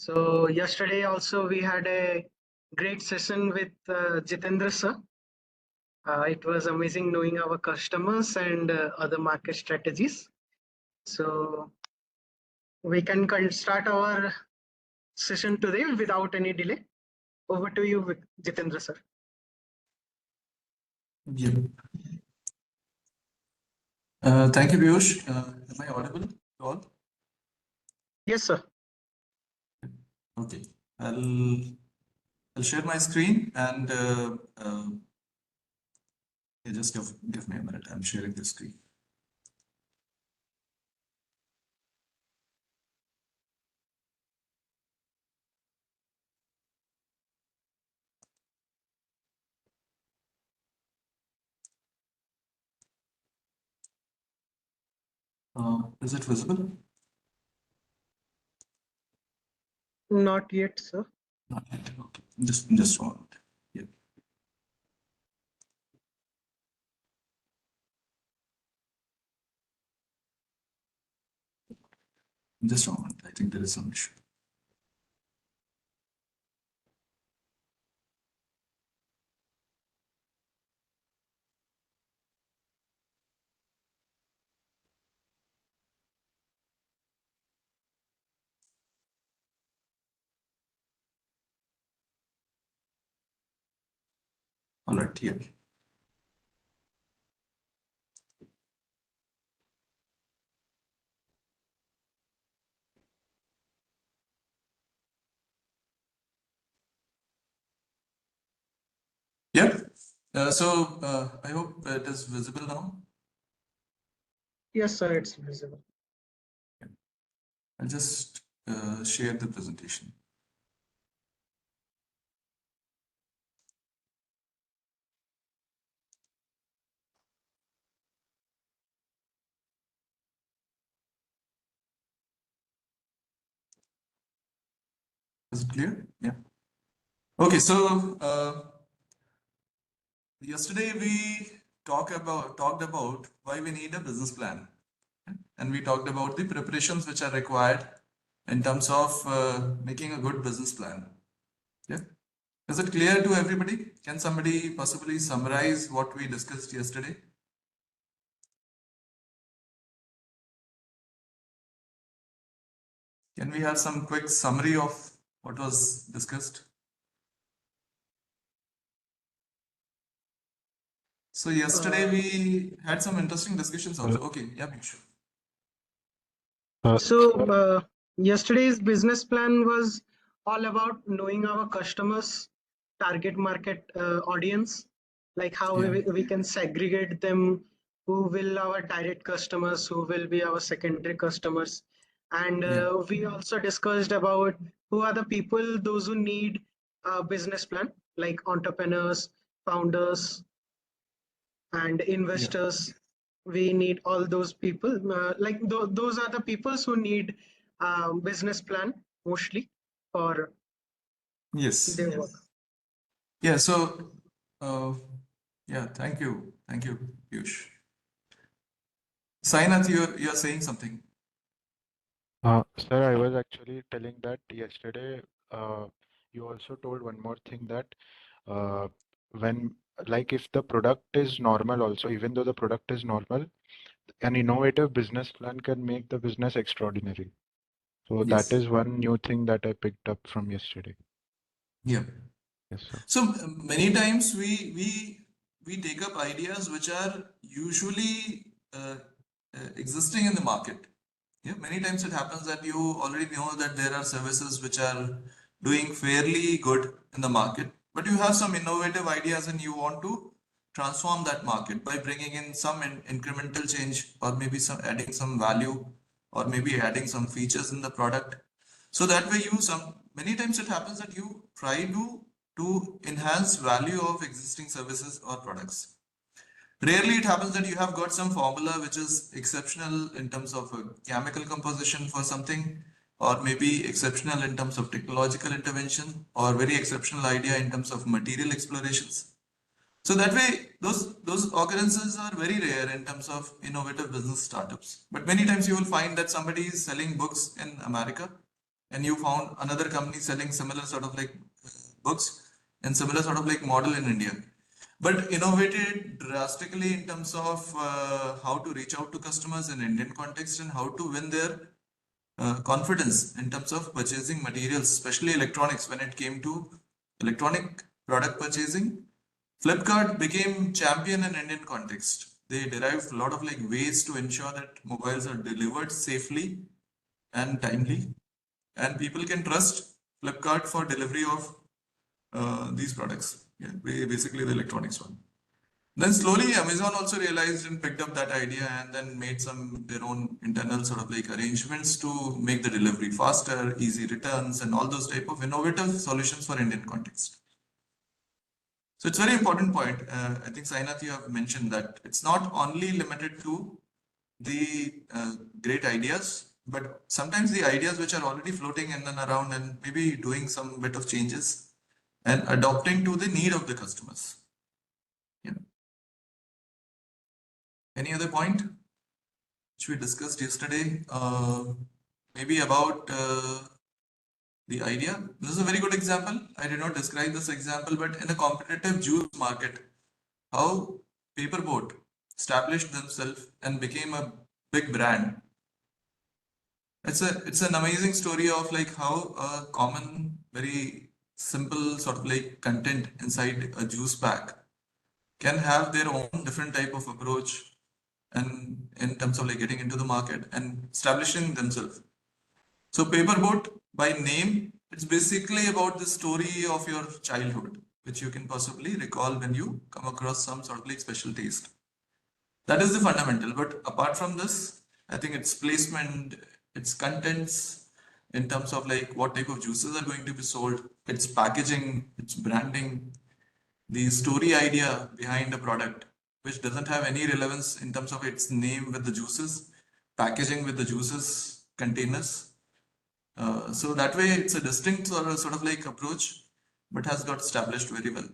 So yesterday also we had a great session with Jitendra sir. It was amazing knowing our customers and other market strategies. So we can start our session today without any delay. Over to you, Jitendra sir. Yeah. Thank you, Piyush. Am I audible to all? Yes, sir. Okay. I'll share my screen and just give me a minute. I'm sharing the screen. Is it visible? Not yet, sir. Not yet. Okay. Just one moment. Yeah. Just one moment. I think there is some issue. All right. Yeah. Yeah. I hope it is visible now. Yes, sir, it's visible. I'll just share the presentation. Is it clear? Yeah. Okay. So yesterday we talked about why we need a business plan, and we talked about the preparations which are required in terms of making a good business plan. Yeah. Is it clear to everybody? Can somebody possibly summarize what we discussed yesterday? Can we have some quick summary of what was discussed? So yesterday we had some interesting discussions also. Okay, yeah, sure. So yesterday's business plan was all about knowing our customers, target market audience, like how we can segregate them, who will our direct customers, who will be our secondary customers. And we also discussed about who are the people, those who need a business plan, like entrepreneurs, founders, and investors. We need all those people, those are the people who need business plan mostly for their work. Yeah, so yeah, thank you, Piyush. Sainath, you're saying something. Sir, I was actually telling that yesterday, you also told one more thing that when, like, if the product is normal, also, even though the product is normal, an innovative business plan can make the business extraordinary. So that is one new thing that I picked up from yesterday. Yeah. Yes, sir. So many times we take up ideas which are usually existing in the market. Yeah, many times it happens that you already know that there are services which are doing fairly good in the market, but you have some innovative ideas and you want to transform that market by bringing in some incremental change, or maybe some adding some value, or maybe adding some features in the product. So that way many times it happens that you try to enhance value of existing services or products. Rarely it happens that you have got some formula which is exceptional in terms of a chemical composition for something, or maybe exceptional in terms of technological intervention, or very exceptional idea in terms of material explorations. So that way, those occurrences are very rare in terms of innovative business startups. But many times you will find that somebody is selling books in America, and you found another company selling similar sort of like books and similar sort of like model in India, but innovated drastically in terms of how to reach out to customers in Indian context and how to win their confidence in terms of purchasing materials, especially electronics. When it came to electronic product purchasing, Flipkart became champion in Indian context. They derived a lot of like ways to ensure that mobiles are delivered safely and timely, and people can trust Flipkart for delivery of these products. Yeah, basically the electronics one. Then slowly Amazon also realized and picked up that idea and then made some their own internal sort of like arrangements to make the delivery faster, easy returns, and all those type of innovative solutions for Indian context. So it's a very important point. I think Sainath, you have mentioned that it's not only limited to the great ideas, but sometimes the ideas which are already floating in and around and maybe doing some bit of changes and adopting to the need of the customers. Yeah. Any other point which we discussed yesterday? Maybe about the idea. This is a very good example. I did not describe this example, but in a competitive juice market, how Paperboat established themselves and became a big brand. It's an amazing story of like how a common, very simple sort of like content inside a juice pack can have their own different type of approach and in terms of like getting into the market and establishing themselves. So Paperboat by name, it's basically about the story of your childhood, which you can possibly recall when you come across some sort of like special taste. That is the fundamental. But apart from this, I think its placement, its contents, in terms of like what type of juices are going to be sold, its packaging, its branding, the story idea behind the product, which doesn't have any relevance in terms of its name with the juices, packaging with the juices containers. So that way it's a distinct sort of like approach, but has got established very well.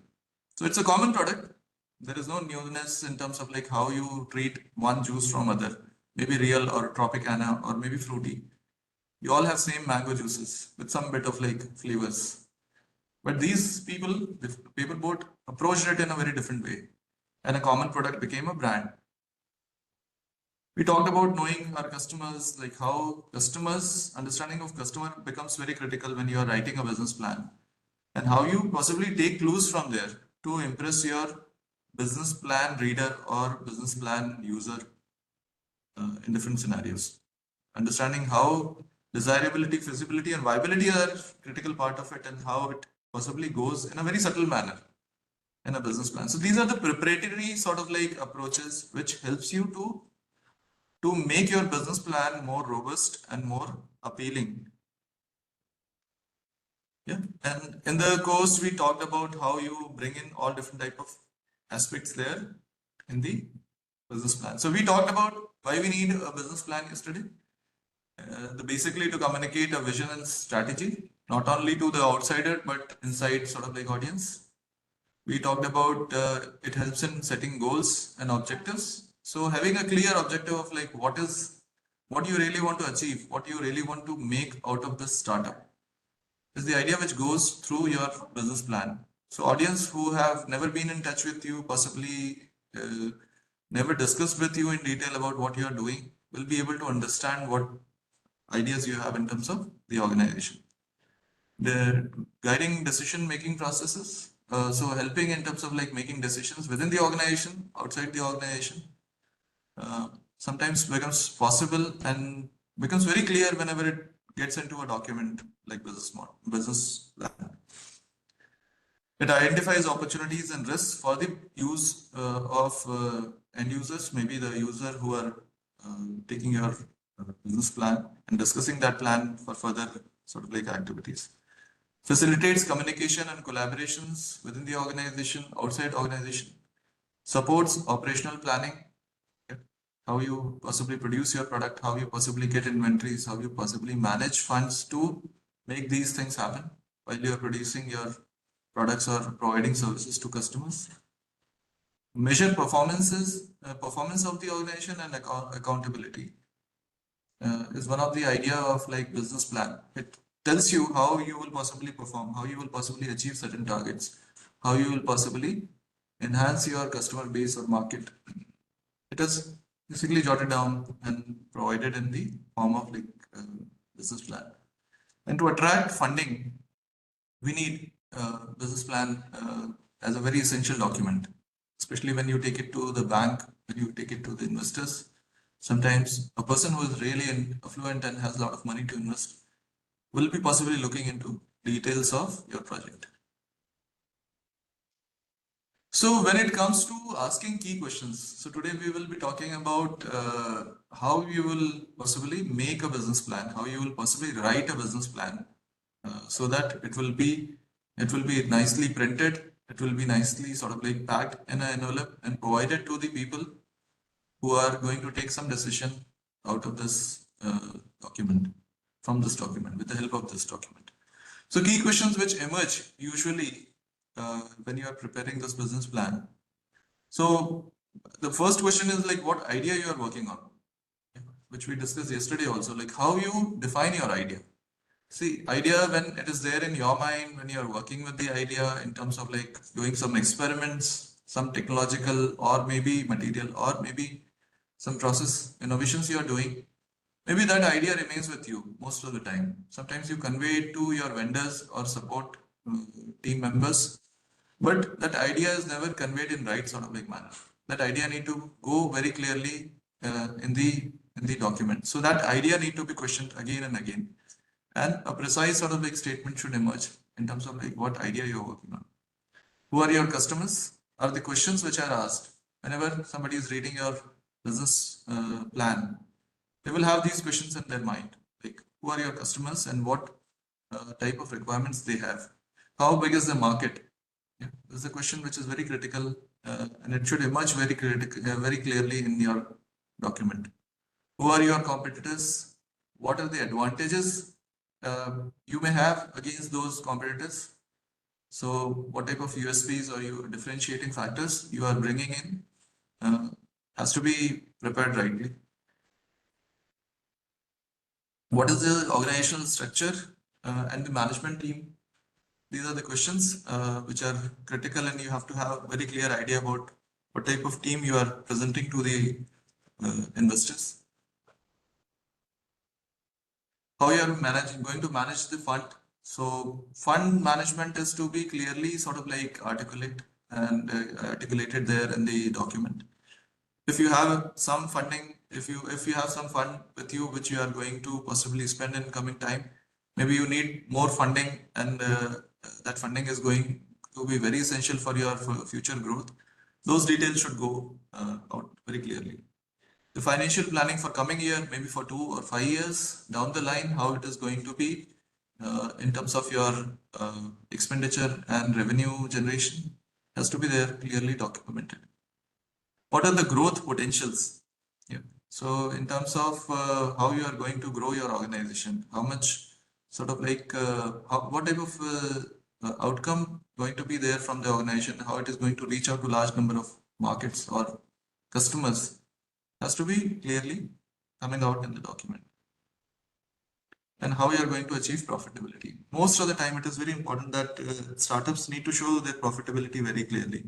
So it's a common product. There is no newness in terms of like how you treat one juice from other, maybe real or Tropicana or maybe fruity. You all have same mango juices with some bit of like flavors. But these people, the Paperboat, approached it in a very different way, and a common product became a brand. We talked about knowing our customers, like how customers, understanding of customer becomes very critical when you are writing a business plan, and how you possibly take clues from there to impress your business plan reader or business plan user in different scenarios. Understanding how desirability, feasibility, and viability are critical part of it, and how it possibly goes in a very subtle manner in a business plan. So these are the preparatory sort of like approaches which helps you to make your business plan more robust and more appealing. Yeah, and in the course we talked about how you bring in all different type of aspects there in the business plan. So we talked about why we need a business plan yesterday. Basically to communicate a vision and strategy, not only to the outsider but inside sort of like audience. We talked about it helps in setting goals and objectives. So having a clear objective of like what you really want to achieve, what you really want to make out of this startup is the idea which goes through your business plan. So audience who have never been in touch with you, possibly never discussed with you in detail about what you are doing, will be able to understand what ideas you have in terms of the organization. The guiding decision making processes, so helping in terms of like making decisions within the organization, outside the organization, sometimes becomes possible and becomes very clear whenever it gets into a document like business plan. It identifies opportunities and risks for the use of end users, maybe the user who are taking your business plan and discussing that plan for further sort of like activities. Facilitates communication and collaborations within the organization, outside organization. Supports operational planning, how you possibly produce your product, how you possibly get inventories, how you possibly manage funds to make these things happen while you are producing your products or providing services to customers. Measure performance of the organization and accountability is one of the idea of like business plan. It tells you how you will possibly perform, how you will possibly achieve certain targets, how you will possibly enhance your customer base or market. It is basically jotted down and provided in the form of like business plan. And to attract funding, we need business plan as a very essential document, especially when you take it to the bank, when you take it to the investors. Sometimes a person who is really affluent and has a lot of money to invest will be possibly looking into details of your project. So when it comes to asking key questions, so today we will be talking about how you will possibly make a business plan, how you will possibly write a business plan, so that it will be nicely printed, it will be nicely sort of like packed in an envelope and provided to the people who are going to take some decision out of this document, from this document, with the help of this document. So key questions which emerge usually when you are preparing this business plan. So the first question is like what idea you are working on, which we discussed yesterday also, like how you define your idea. See, idea when it is there in your mind, when you are working with the idea in terms of like doing some experiments, some technological or maybe material or maybe some process innovations you are doing, maybe that idea remains with you most of the time. Sometimes you convey it to your vendors or support team members, but that idea is never conveyed in right sort of like manner. That idea need to go very clearly in the document. So that idea need to be questioned again and again, and a precise sort of like statement should emerge in terms of like what idea you're working on. Who are your customers? Are the questions which are asked whenever somebody is reading your business plan. They will have these questions in their mind, like who are your customers and what type of requirements they have. How big is the market? Yeah, this is a question which is very critical, and it should emerge very very clearly in your document. Who are your competitors? What are the advantages you may have against those competitors? So, what type of USPs or you differentiating factors you are bringing in has to be prepared rightly. What is the organizational structure and the management team? These are the questions which are critical, and you have to have a very clear idea about what type of team you are presenting to the investors. How you are going to manage the fund. So fund management is to be clearly sort of like articulate and articulated there in the document. If you have some funding, if you have some fund with you which you are going to possibly spend in coming time, maybe you need more funding, and that funding is going to be very essential for your future growth. Those details should go out very clearly. The financial planning for coming year, maybe for 2 or 5 years down the line, how it is going to be in terms of your expenditure and revenue generation has to be there clearly documented. What are the growth potentials? Yeah. So in terms of how you are going to grow your organization, how much sort of like what type of outcome going to be there from the organization, how it is going to reach out to large number of markets or customers has to be clearly coming out in the document. And how you are going to achieve profitability. Most of the time, it is very important that startups need to show their profitability very clearly.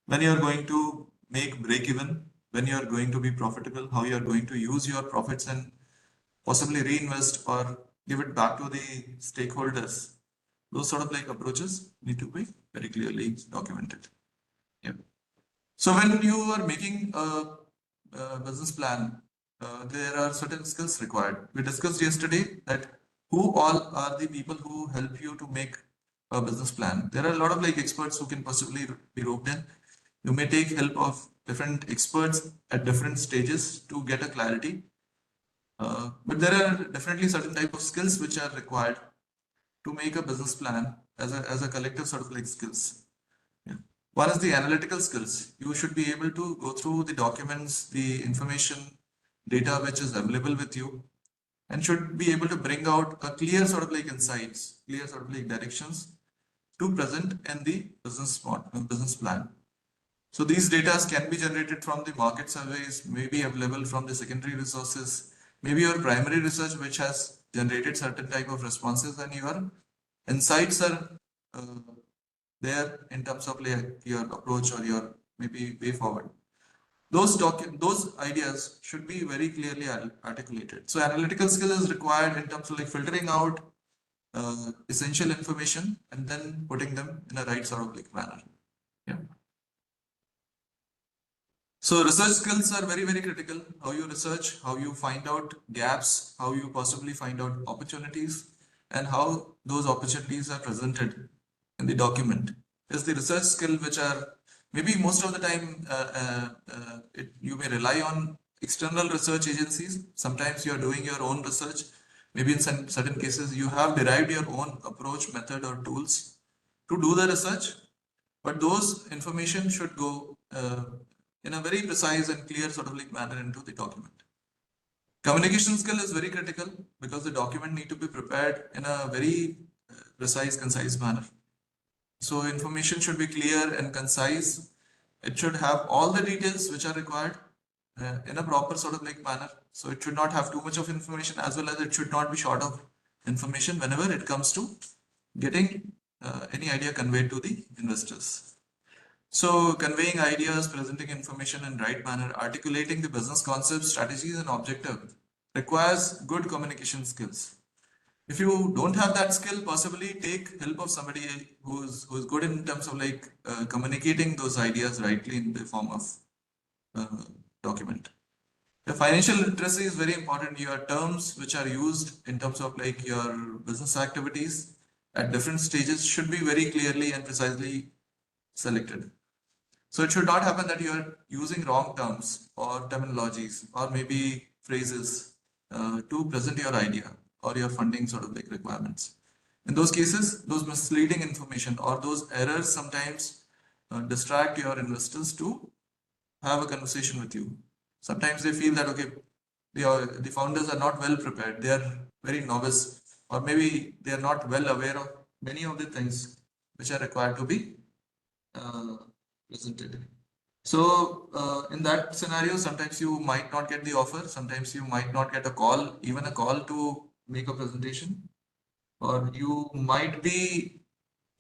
When you are going to make break even, when you are going to be profitable, how you are going to use your profits and possibly reinvest or give it back to the stakeholders. Those sort of like approaches need to be very clearly documented. Yeah. So when you are making a business plan, there are certain skills required. We discussed yesterday that who all are the people who help you to make a business plan. There are a lot of like experts who can possibly be roped in. You may take help of different experts at different stages to get a clarity. But there are definitely certain type of skills which are required to make a business plan as a collective sort of like skills. Yeah. One is the analytical skills. You should be able to go through the documents, the information, data which is available with you, and should be able to bring out a clear sort of like insights, clear sort of like directions to present in the business plan. So these data can be generated from the market surveys, may be available from the secondary resources, maybe your primary research which has generated certain type of responses, and your insights are there in terms of like your approach or your maybe way forward. Those ideas should be very clearly articulated. So analytical skill is required in terms of like filtering out essential information and then putting them in a right sort of like manner. Yeah. So research skills are very, very critical. How you research, how you find out gaps, how you possibly find out opportunities, and how those opportunities are presented in the document is the research skill, which are maybe most of the time you may rely on external research agencies. Sometimes you are doing your own research. Maybe in some certain cases you have derived your own approach, method, or tools to do the research, but those information should go in a very precise and clear sort of like manner into the document. Communication skill is very critical because the document need to be prepared in a very precise, concise manner. So information should be clear and concise. It should have all the details which are required in a proper sort of like manner. So it should not have too much of information, as well as it should not be short of information whenever it comes to getting any idea conveyed to the investors. So conveying ideas, presenting information in right manner, articulating the business concepts, strategies, and objectives requires good communication skills. If you don't have that skill, possibly take help of somebody who's good in terms of like communicating those ideas rightly in the form of document. The financial literacy is very important. Your terms which are used in terms of like your business activities at different stages should be very clearly and precisely selected. So it should not happen that you are using wrong terms or terminologies or maybe phrases to present your idea or your funding sort of like requirements. In those cases, those misleading information or those errors sometimes distract your investors to have a conversation with you. Sometimes they feel that, okay, the founders are not well prepared. They are very novice, or maybe they are not well aware of many of the things which are required to be presented. So in that scenario, sometimes you might not get the offer, sometimes you might not get a call, even a call to make a presentation, or you might be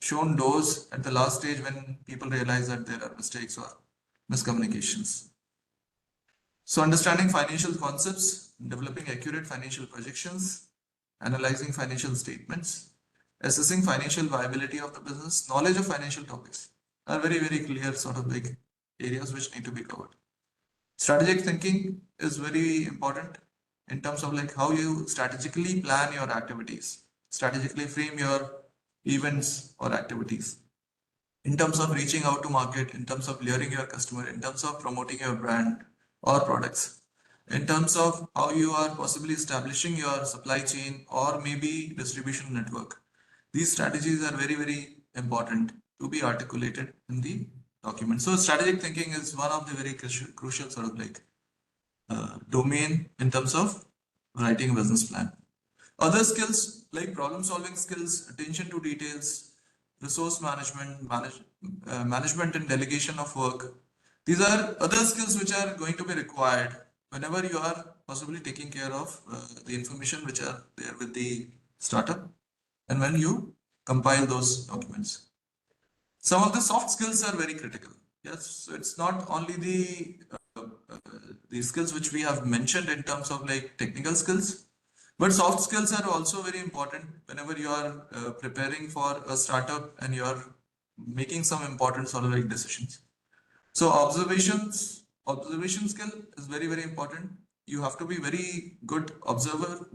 shown doors at the last stage when people realize that there are mistakes or miscommunications. So understanding financial concepts, developing accurate financial projections, analyzing financial statements, assessing financial viability of the business, knowledge of financial topics are very, very clear sort of like areas which need to be covered. Strategic thinking is very important in terms of like how you strategically plan your activities, strategically frame your events or activities in terms of reaching out to market, in terms of luring your customer, in terms of promoting your brand or products, in terms of how you are possibly establishing your supply chain or maybe distribution network. These strategies are very, very important to be articulated in the document. So strategic thinking is one of the very crucial sort of like domain in terms of writing a business plan. Other skills like problem solving skills, attention to details, resource management and delegation of work. These are other skills which are going to be required whenever you are possibly taking care of the information which are there with the startup and when you compile those documents. Some of the soft skills are very critical. Yes, so it's not only the skills which we have mentioned in terms of like technical skills, but soft skills are also very important whenever you are preparing for a startup and you are making some important sort of like decisions. So observation skill is very, very important. You have to be very good observer,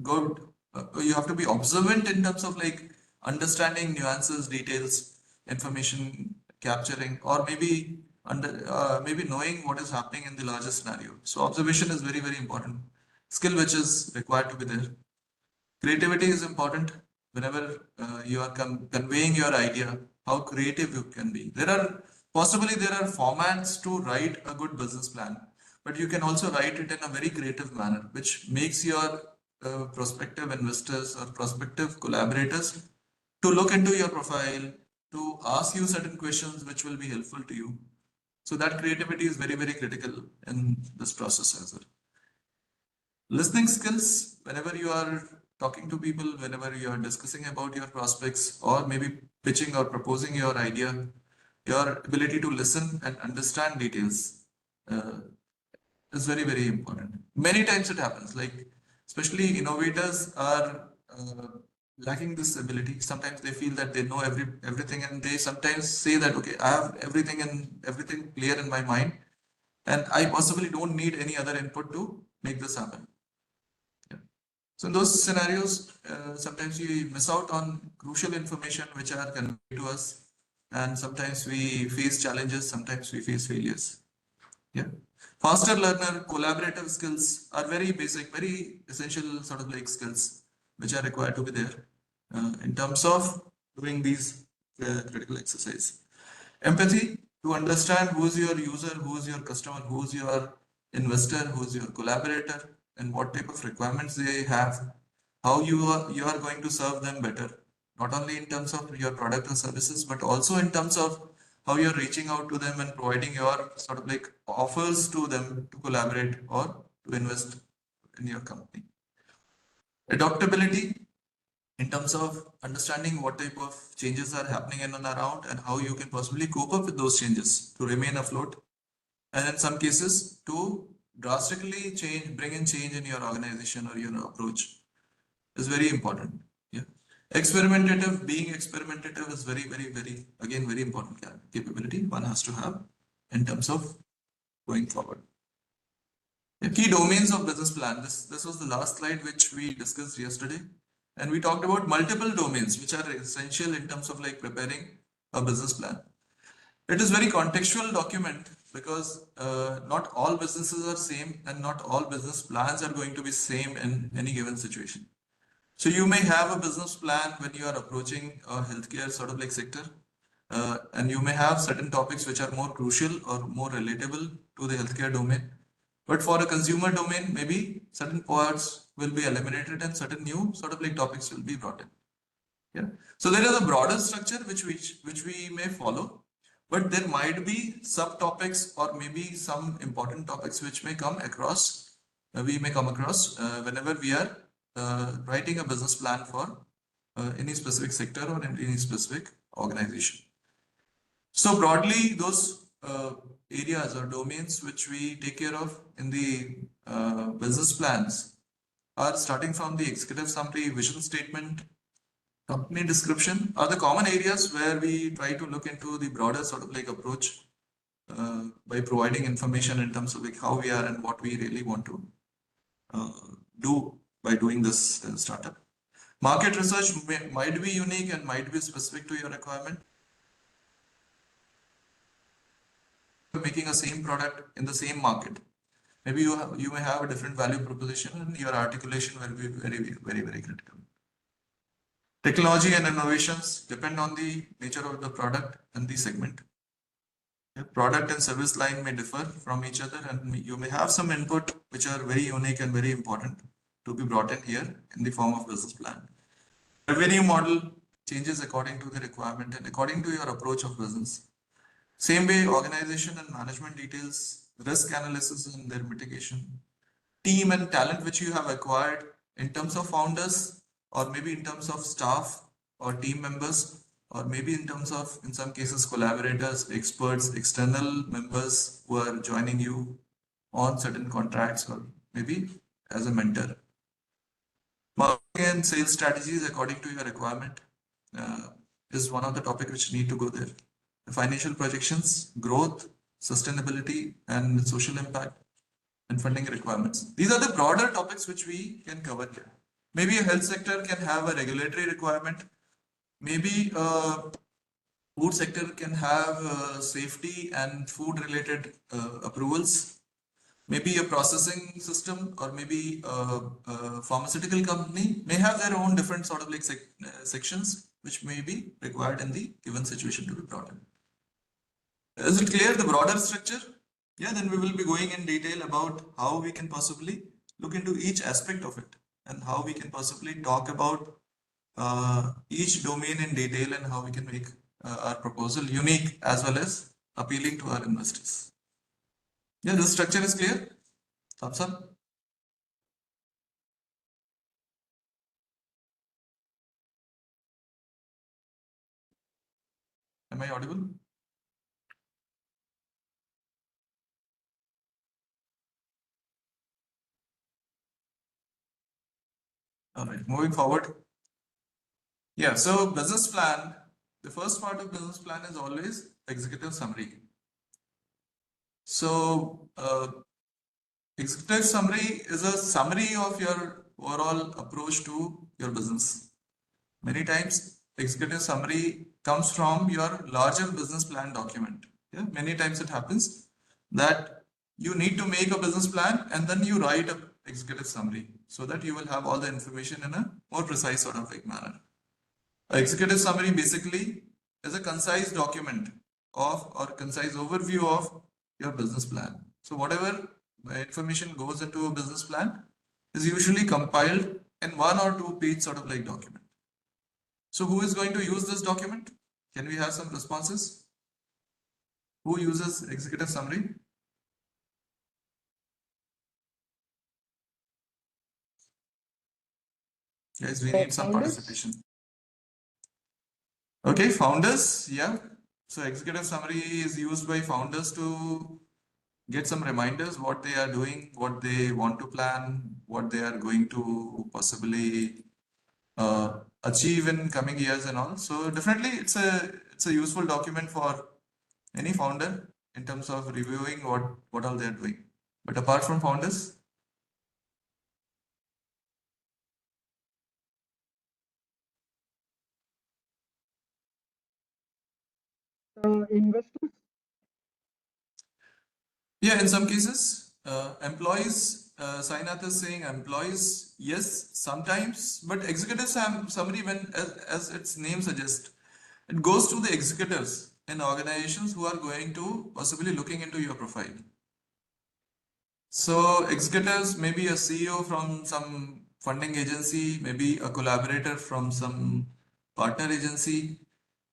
you have to be observant in terms of like understanding nuances, details, information capturing, or maybe maybe knowing what is happening in the larger scenario. So observation is very, very important skill which is required to be there. Creativity is important whenever you are conveying your idea, how creative you can be. There are formats to write a good business plan, but you can also write it in a very creative manner, which makes your prospective investors or prospective collaborators to look into your profile, to ask you certain questions which will be helpful to you. So that creativity is very, very critical in this process as well. Listening skills, whenever you are talking to people, whenever you are discussing about your prospects, or maybe pitching or proposing your idea, your ability to listen and understand details uh, is very, very important. Many times it happens, like especially innovators are lacking this ability. Sometimes they feel that they know everything, and they sometimes say that, okay, I have everything clear in my mind, and I possibly don't need any other input to make this happen. Yeah. So in those scenarios, sometimes we miss out on crucial information which are conveyed to us, and sometimes we face challenges, sometimes we face failures. Yeah. Faster learner, collaborative skills are very basic, very essential sort of like skills which are required to be there in terms of doing these critical exercise. Empathy, to understand who's your user, who's your customer, who's your investor, who's your collaborator, and what type of requirements they have, how you are going to serve them better, not only in terms of your product or services, but also in terms of how you're reaching out to them and providing your sort of like offers to them to collaborate or to invest in your company. Adaptability, in terms of understanding what type of changes are happening in and around and how you can possibly cope up with those changes to remain afloat, and in some cases to drastically bring in change in your organization or your approach is very important. Yeah. Being experimentative is very, very, very, again, very important capability one has to have in terms of going forward. The key domains of business plan. This was the last slide which we discussed yesterday. And we talked about multiple domains which are essential in terms of like preparing a business plan. It is very contextual document because not all businesses are same and not all business plans are going to be same in any given situation. So you may have a business plan when you are approaching a healthcare sort of like sector, and you may have certain topics which are more crucial or more relatable to the healthcare domain. But for a consumer domain, maybe certain parts will be eliminated and certain new sort of like topics will be brought in. Yeah. So there is a broader structure which we may follow, but there might be subtopics or maybe some important topics which may come across. We may come across whenever we are writing a business plan for any specific sector or any specific organization. So broadly, those areas or domains which we take care of in the business plans are starting from the executive summary, vision statement, company description are the common areas where we try to look into the broader sort of like approach by providing information in terms of like how we are and what we really want to uh, do by doing this startup. Market research might be unique and might be specific to your requirement. Making a same product in the same market. Maybe you may have a different value proposition and your articulation will be very, very, very critical. Technology and innovations depend on the nature of the product and the segment. The product and service line may differ from each other, and you may have some input which are very unique and very important to be brought in here in the form of business plan. Revenue model changes according to the requirement and according to your approach of business. Same way, organization and management details, risk analysis and their mitigation, team and talent which you have acquired in terms of founders or maybe in terms of staff or team members or maybe in terms of, in some cases, collaborators, experts, external members who are joining you on certain contracts or maybe as a mentor. Marketing and sales strategies according to your requirement is one of the topics which need to go there. The financial projections, growth, sustainability, and social impact and funding requirements. These are the broader topics which we can cover here. Maybe a health sector can have a regulatory requirement. Maybe a food sector can have safety and food related approvals. Maybe a processing system or maybe a pharmaceutical company may have their own different sort of like sections which may be required in the given situation to be brought in. Is it clear the broader structure? Yeah, then we will be going in detail about how we can possibly look into each aspect of it and how we can possibly talk about each domain in detail and how we can make our proposal unique as well as appealing to our investors. Yeah, this structure is clear. Thumbs up. Am I audible? All right, moving forward. Yeah, so business plan, the first part of business plan is always executive summary. So executive summary is a summary of your overall approach to your business. Many times executive summary comes from your larger business plan document. Yeah, many times it happens that you need to make a business plan and then you write a executive summary so that you will have all the information in a more precise sort of like manner. Executive summary basically is a concise document of or concise overview of your business plan. So whatever information goes into a business plan is usually compiled in 1 or 2 page sort of like document. So who is going to use this document? Can we have some responses? Who uses executive summary? Guys, we need some Founders? participation. Okay, founders, yeah. So executive summary is used by founders to get some reminders what they are doing, what they want to plan, what they are going to possibly achieve in coming years and all. So definitely it's a useful document for any founder in terms of reviewing what all they're doing. But apart from founders, Investors? yeah, in some cases, employees, Sainath is saying employees, yes, sometimes, but executive summary, when as its name suggests, it goes to the executives in organizations who are going to possibly looking into your profile. So executives, maybe a CEO from some funding agency, maybe a collaborator from some partner agency,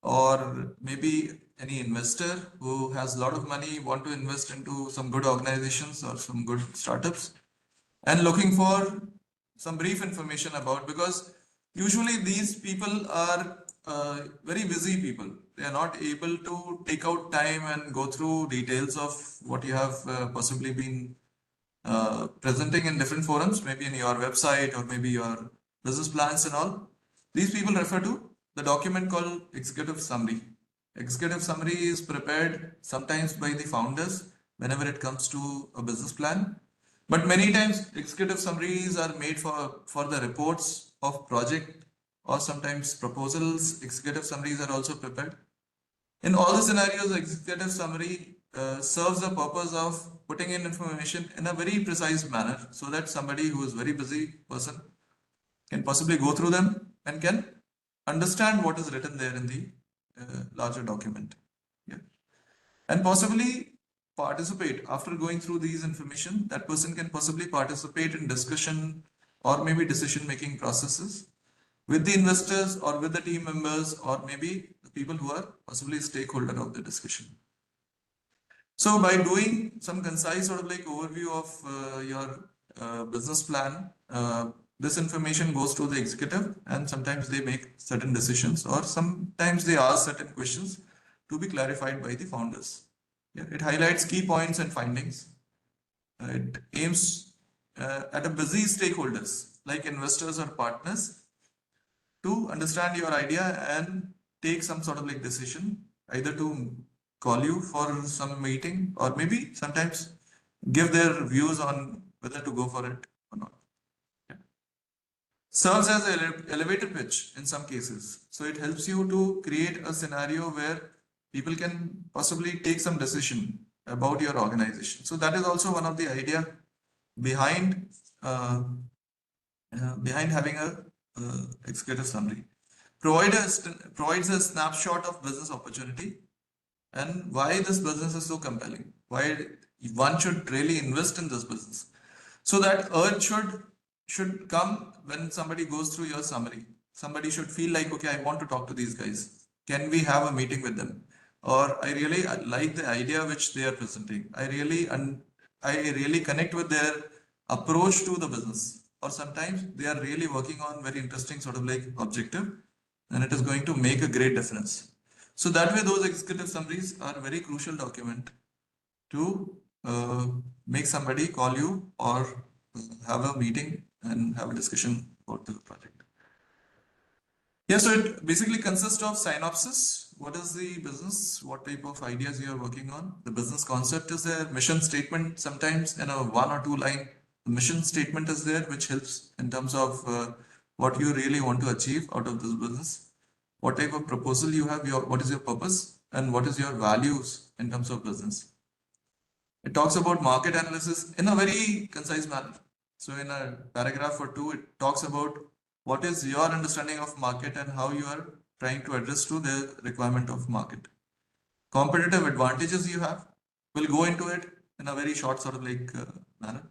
or maybe any investor who has a lot of money, want to invest into some good organizations or some good startups, and looking for some brief information about, because usually these people are very busy people. They are not able to take out time and go through details of what you have possibly been presenting in different forums, maybe in your website or maybe your business plans and all. These people refer to the document called executive summary. Executive summary is prepared sometimes by the founders whenever it comes to a business plan. But many times executive summaries are made for the reports of project or sometimes proposals. Executive summaries are also prepared. In all the scenarios, executive summary serves the purpose of putting in information in a very precise manner so that somebody who is very busy person can possibly go through them and can understand what is written there in the larger document. Yeah. And possibly participate after going through these information. That person can possibly participate in discussion or maybe decision making processes with the investors or with the team members or maybe the people who are possibly stakeholder of the discussion. So by doing some concise sort of like overview of your business plan, this information goes to the executive and sometimes they make certain decisions or sometimes they ask certain questions to be clarified by the founders. Yeah, it highlights key points and findings. It aims at a busy stakeholders like investors or partners to understand your idea and take some sort of like decision, either to call you for some meeting or maybe sometimes give their views on whether to go for it or not. Yeah. Serves as an elevator pitch in some cases. So it helps you to create a scenario where people can possibly take some decision about your organization. So that is also one of the idea behind behind having a executive summary. Provides a snapshot of business opportunity and why this business is so compelling, why one should really invest in this business. So that urge should come when somebody goes through your summary. Somebody should feel like, okay, I want to talk to these guys. Can we have a meeting with them? Or I really like the idea which they are presenting. I really connect with their approach to the business. Or sometimes they are really working on very interesting sort of like objective, and it is going to make a great difference. So that way, those executive summaries are a very crucial document to make somebody call you or have a meeting and have a discussion about the project. Yeah, so it basically consists of synopsis. What is the business? What type of ideas you are working on? The business concept is there. Mission statement, sometimes in a 1 or 2 line, the mission statement is there, which helps in terms of what you really want to achieve out of this business. What type of proposal you have, what is your purpose, and what is your values in terms of business. It talks about market analysis in a very concise manner. So in a paragraph or two, it talks about what is your understanding of market and how you are trying to address to the requirement of market. Competitive advantages you have, we'll go into it in a very short sort of manner.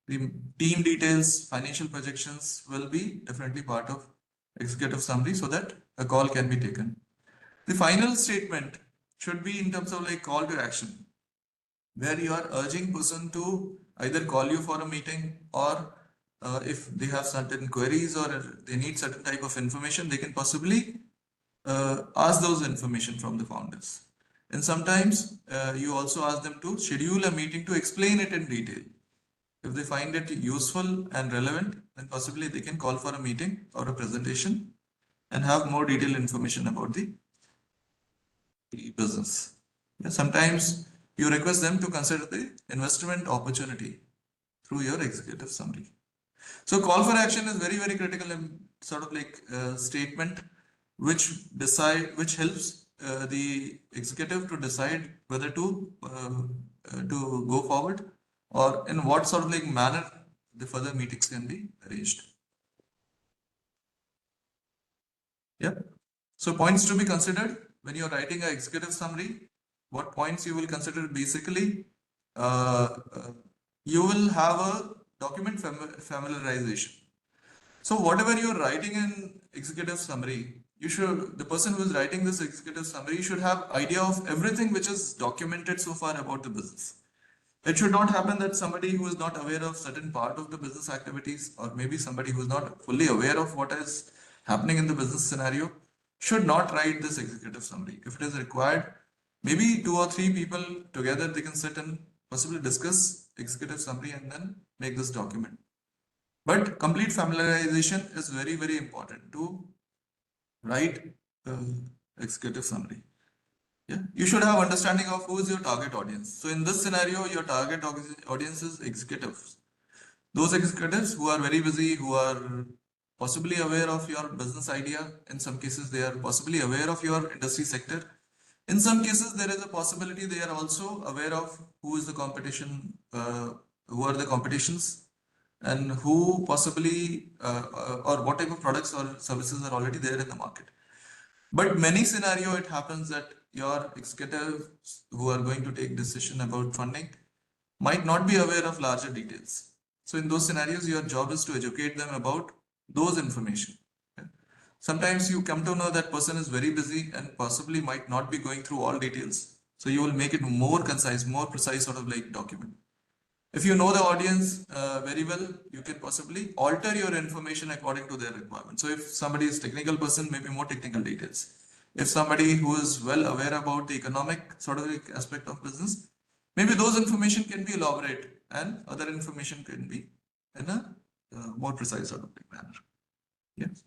The team details, financial projections will be definitely part of executive summary so that a call can be taken. The final statement should be in terms of like call to action, where you are urging person to either call you for a meeting, or if they have certain queries or they need certain type of information, they can possibly ask those information from the founders. And sometimes you also ask them to schedule a meeting to explain it in detail. If they find it useful and relevant, then possibly they can call for a meeting or a presentation and have more detailed information about the business. Yeah, sometimes you request them to consider the investment opportunity through your executive summary. So call for action is very, very critical and sort of like a statement which helps the executive to decide whether to go forward, or in what sort of like manner the further meetings can be arranged. Yeah. So points to be considered when you're writing an executive summary. What points you will consider? Basically, you will have a document familiarization. So whatever you're writing in executive summary, the person who is writing this executive summary should have idea of everything which is documented so far about the business. It should not happen that somebody who is not aware of certain part of the business activities, or maybe somebody who is not fully aware of what is happening in the business scenario, should not write this executive summary. If it is required, maybe 2 or 3 people together, they can sit and possibly discuss executive summary and then make this document. But complete familiarization is very, very important to write executive summary. Yeah, you should have understanding of who is your target audience. So in this scenario, your target audience is executives. Those executives who are very busy, who are possibly aware of your business idea. In some cases, they are possibly aware of your industry sector. In some cases, there is a possibility they are also aware of who is the competition, who are the competitions, and who possibly or what type of products or services are already there in the market. But many scenario it happens that your executives who are going to take decision about funding might not be aware of larger details. So in those scenarios, your job is to educate them about those information. Sometimes you come to know that person is very busy and possibly might not be going through all details. So you will make it more concise, more precise sort of like document. If you know the audience very well, you can possibly alter your information according to their requirements. So if somebody is technical person, maybe more technical details. If somebody who is well aware about the economic sort of aspect of business, maybe those information can be elaborate and other information can be in a more precise sort of manner. Yes.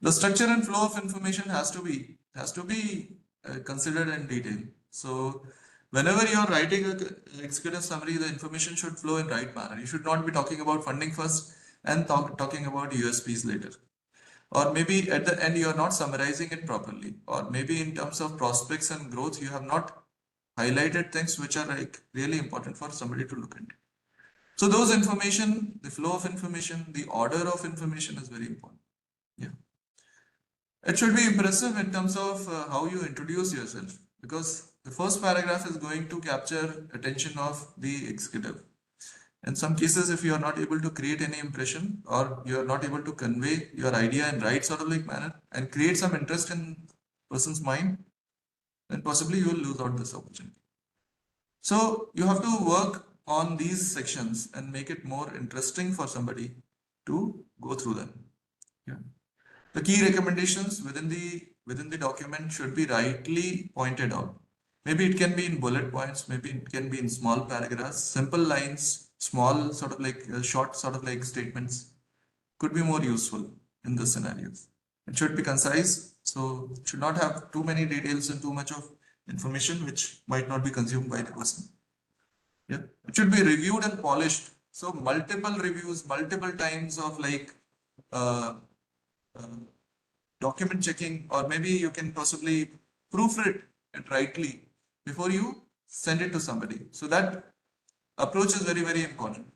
The structure and flow of information has to be considered in detail. So whenever you are writing an executive summary, the information should flow in right manner. You should not be talking about funding first and talking about USPs later. Or maybe at the end, you are not summarizing it properly. Or maybe in terms of prospects and growth, you have not highlighted things which are like really important for somebody to look into. So those information, the flow of information, the order of information is very important. Yeah. It should be impressive in terms of how you introduce yourself, because the first paragraph is going to capture attention of the executive. In some cases, if you are not able to create any impression, or you are not able to convey your idea in right sort of like manner and create some interest in person's mind, then possibly you will lose out this opportunity. So you have to work on these sections and make it more interesting for somebody to go through them. Yeah. The key recommendations within the within the document should be rightly pointed out. Maybe it can be in bullet points, maybe it can be in small paragraphs, simple lines, small sort of like short sort of like statements could be more useful in this scenario. It should be concise, so it should not have too many details and too much of information which might not be consumed by the person. Yeah, it should be reviewed and polished. So multiple reviews, multiple times of like uh, uh, document checking, or maybe you can possibly proofread it rightly before you send it to somebody. So that approach is very, very important.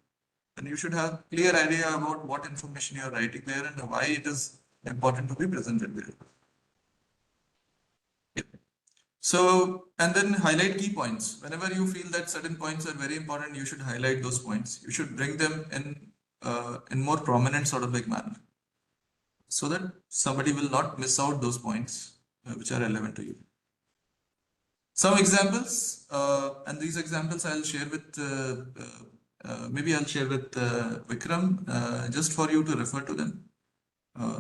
And you should have clear idea about what information you are writing there and why it is important to be presented there. Yeah. So, and then highlight key points. Whenever you feel that certain points are very important, you should highlight those points. You should bring them in more prominent sort of like manner, so that somebody will not miss out those points which are relevant to you. Some examples, and these examples I'll share with maybe I'll share with Vikram just for you to refer to them.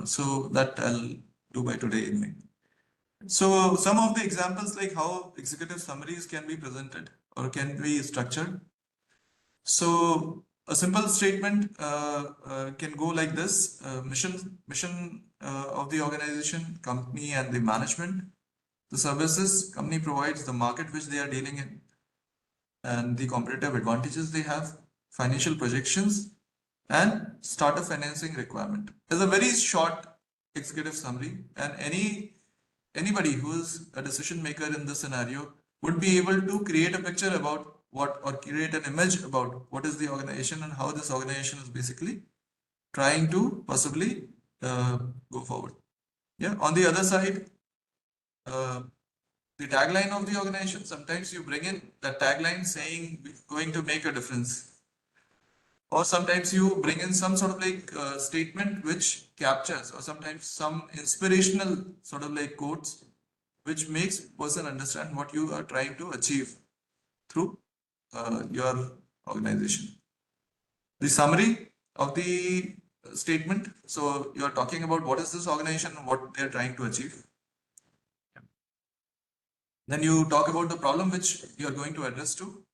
So that I'll do by today evening. So some of the examples like how executive summaries can be presented or can be structured. So a simple statement can go like this: mission of the organization, company, and the management. The services company provides, the market which they are dealing in, and the competitive advantages they have, financial projections, and startup financing requirement. It's a very short executive summary, and anybody who is a decision maker in this scenario would be able to create a picture about what, or create an image about what is the organization and how this organization is basically trying to possibly go forward. Yeah. On the other side, the tagline of the organization, sometimes you bring in that tagline saying going to make a difference, or sometimes you bring in some sort of like statement which captures, or sometimes some inspirational sort of like quotes which makes person understand what you are trying to achieve through your organization. The summary of the statement, so you are talking about what is this organization and what they are trying to achieve. Then you talk about the problem which you are going to address to,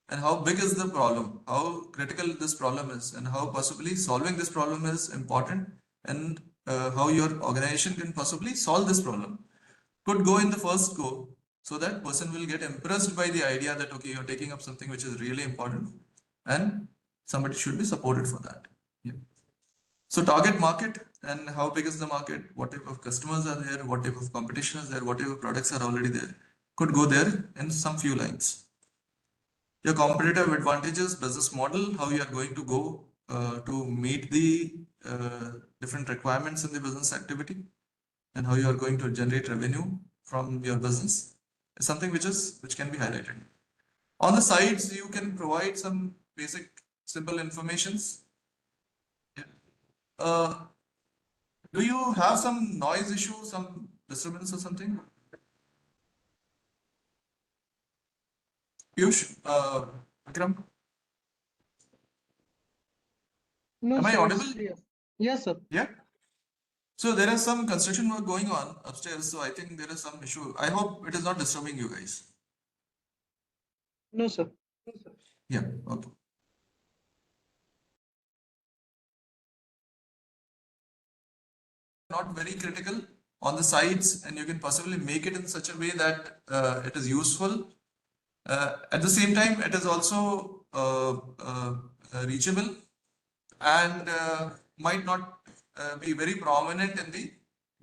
and how big is the problem, how critical this problem is, and how possibly solving this problem is important, and how your organization can possibly solve this problem. Could go in the first go, so that person will get impressed by the idea that okay, you're taking up something which is really important, and somebody should be supported for that. Yeah. So target market, and how big is the market, what type of customers are there, what type of competition is there, what type of products are already there, could go there in some few lines. Your competitive advantages, business model, how you are going to go to meet the different requirements in the business activity, and how you are going to generate revenue from your business, is something which can be highlighted. On the sides, you can provide some basic simple informations. Yeah. Do you have some noise issue, some disturbance or something? Piyush, Vikram, No, am I sir, audible? it's clear. Yes, sir. Yeah. So there is some construction work going on upstairs, so I think there is some issue. I hope it is not disturbing you guys. No, sir. Yeah, okay. Not very critical on the sides, and you can possibly make it in such a way that it is useful. At the same time, it is also reachable, and might not be very prominent in the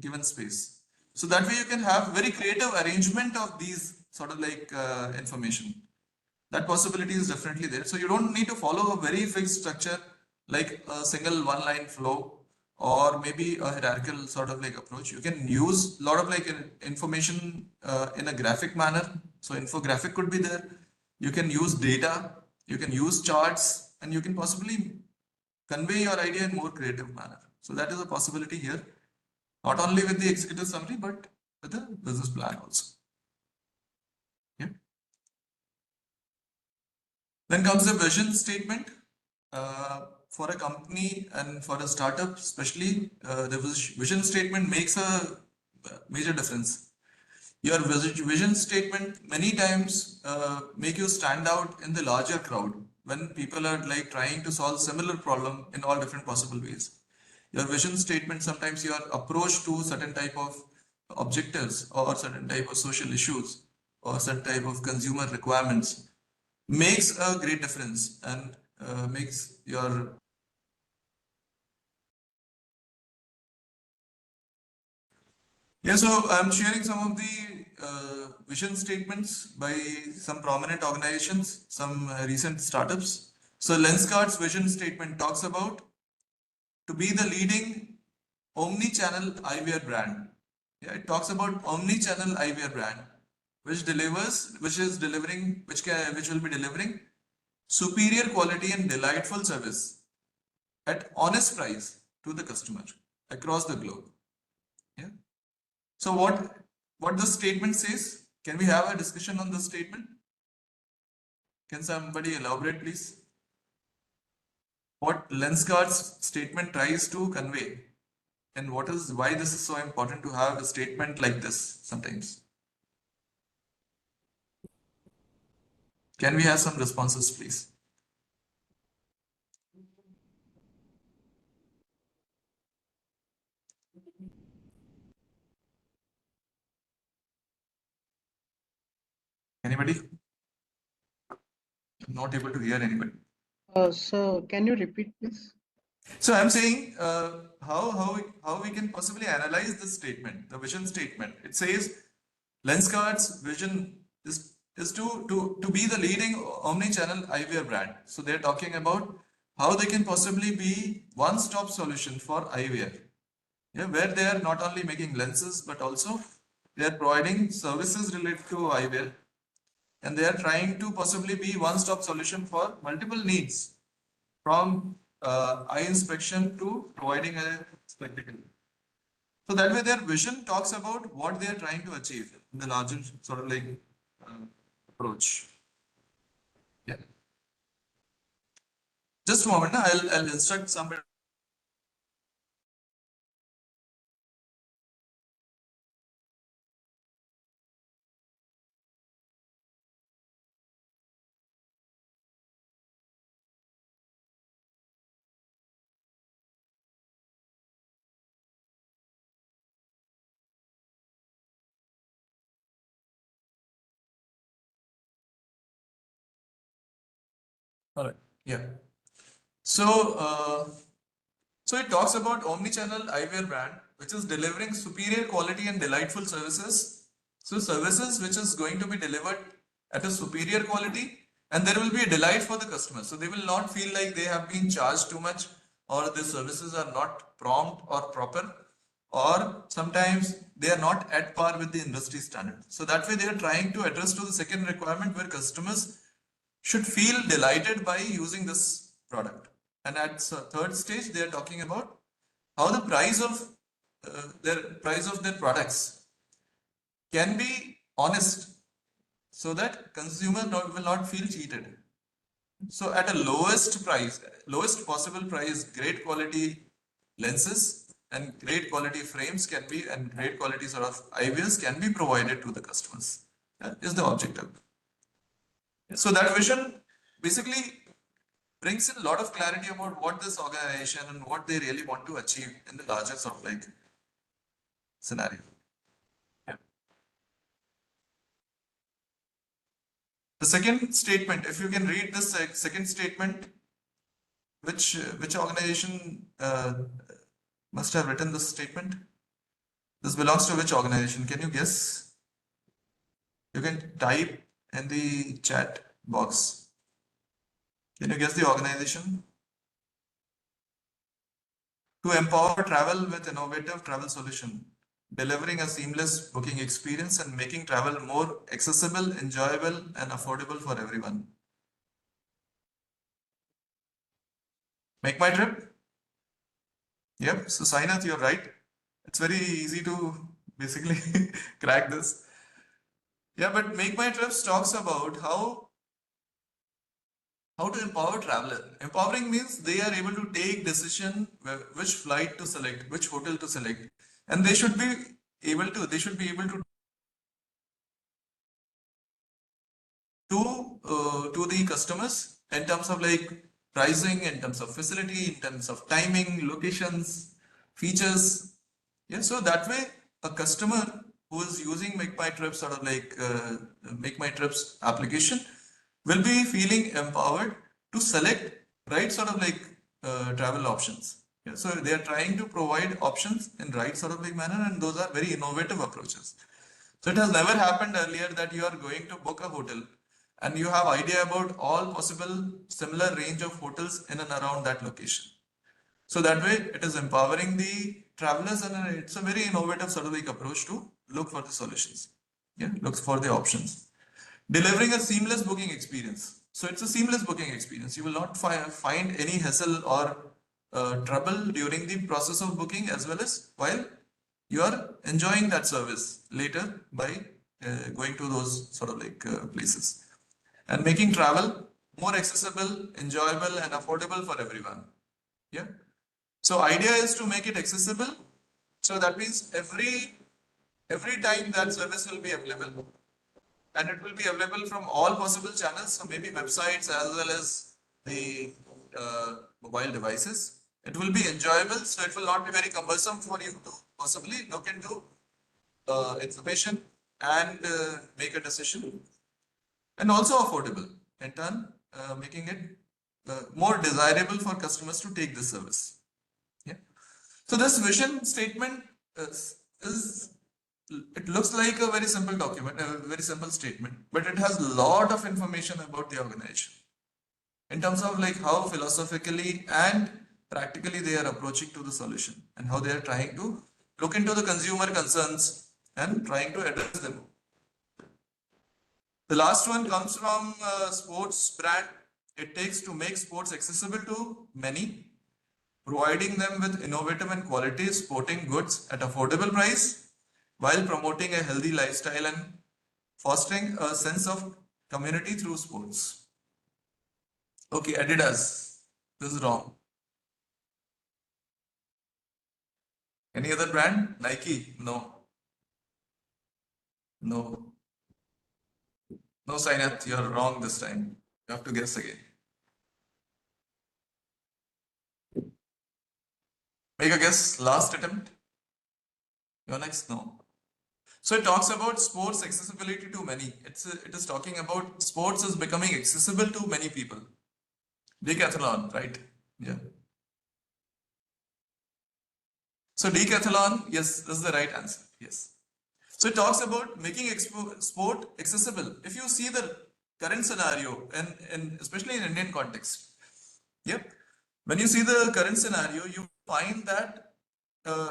given space. So that way you can have very creative arrangement of these sort of like information. That possibility is definitely there. So you don't need to follow a very fixed structure like a single one line flow, or maybe a hierarchical sort of like approach. You can use a lot of like information in a graphic manner. So infographic could be there. You can use data, you can use charts, and you can possibly convey your idea in more creative manner. So that is a possibility here, not only with the executive summary, but with the business plan also. Yeah. Then comes the vision statement. For a company and for a startup, especially, the vision statement makes a major difference. Your vision statement many times make you stand out in the larger crowd when people are like trying to solve similar problem in all different possible ways. Your vision statement, sometimes your approach to certain type of objectives or certain type of social issues or certain type of consumer requirements makes a great difference and makes your. Yeah, so I'm sharing some of the vision statements by some prominent organizations, some recent startups. So Lenskart's vision statement talks about to be the leading omni-channel eyewear brand. Yeah, it talks about omni-channel eyewear brand, which delivers, which will be delivering superior quality and delightful service at honest price to the customer across the globe. Yeah. So what the statement says? Can we have a discussion on the statement? Can somebody elaborate, please? What Lenskart's statement tries to convey, and why this is so important to have a statement like this sometimes? Can we have some responses, please? Anybody? I'm not able to hear anybody. So can you repeat, please? So I'm saying how we can possibly analyze this statement, the vision statement. It says Lenskart's vision is to be the leading omni-channel eyewear brand. So they're talking about how they can possibly be one-stop solution for eyewear. Yeah, where they are not only making lenses but also they are providing services related to eyewear, and they are trying to possibly be one-stop solution for multiple needs from eye inspection to providing a spectacle. So that way their vision talks about what they are trying to achieve in the larger sort of like approach. Yeah. Just a moment, I'll instruct somebody. All right. Yeah. So so it talks about omni-channel eyewear brand, which is delivering superior quality and delightful services. So services which is going to be delivered at a superior quality, and there will be a delight for the customer. So they will not feel like they have been charged too much, or the services are not prompt or proper, or sometimes they are not at par with the industry standard. So that way they are trying to address to the second requirement where customers should feel delighted by using this product. And at third stage, they are talking about how the price of their products can be honest, so that consumer will not feel cheated. So at a lowest price, lowest possible price, great quality lenses and great quality frames can be, and great quality sort of eyewears can be provided to the customers. That is the objective. So that vision basically brings in a lot of clarity about what this organization and what they really want to achieve in the larger sort of like scenario. Yeah. The second statement, if you can read this second statement, which organization must have written this statement? This belongs to which organization? Can you guess? You can type in the chat box. Can you guess the organization? To empower travel with innovative travel solution, delivering a seamless booking experience and making travel more accessible, enjoyable, and affordable for everyone. Make My Trip? Yep. So Sainath, you're right. It's very easy to basically crack this. Yeah, but Make My Trips talks about how to empower traveler. Empowering means they are able to take decision which flight to select, which hotel to select, and they should be they should be able to to the customers in terms of like pricing, in terms of facility, in terms of timing, locations, features. Yeah, so that way a customer who is using Make My Trips sort of like Make My Trips application will be feeling empowered to select right sort of like travel options. Yeah, so they are trying to provide options in right sort of like manner, and those are very innovative approaches. So it has never happened earlier that you are going to book a hotel and you have idea about all possible similar range of hotels in and around that location. So that way it is empowering the travelers, and it's a very innovative sort of like approach to look for the solutions. Yeah, looks for the options. Delivering a seamless booking experience. So it's a seamless booking experience. You will not find any hassle or trouble during the process of booking, as well as while you are enjoying that service later by going to those sort of like places, and making travel more accessible, enjoyable, and affordable for everyone. Yeah. So idea is to make it accessible. So that means every time that service will be available, and it will be available from all possible channels. So maybe websites as well as the mobile devices. It will be enjoyable, so it will not be very cumbersome for you to possibly look into information and make a decision, and also affordable in turn, making it more desirable for customers to take this service. Yeah. So this vision statement is it looks like a very simple document, a very simple statement, but it has a lot of information about the organization in terms of like how philosophically and practically they are approaching to the solution, and how they are trying to look into the consumer concerns and trying to address them. The last one comes from sports brand. It takes to make sports accessible to many, providing them with innovative and quality sporting goods at affordable price, while promoting a healthy lifestyle and fostering a sense of community through sports. Okay, Adidas. This is wrong. Any other brand? Nike? No. No. No, Sainath, you're wrong this time. You have to guess again. Make a guess. Last attempt. You're next? No. So it talks about sports accessibility to many. It is talking about sports is becoming accessible to many people. Decathlon, right? Yeah. So decathlon, yes, this is the right answer. Yes. So it talks about making sport accessible. If you see the current scenario, and especially in Indian context, yep. When you see the current scenario, you find that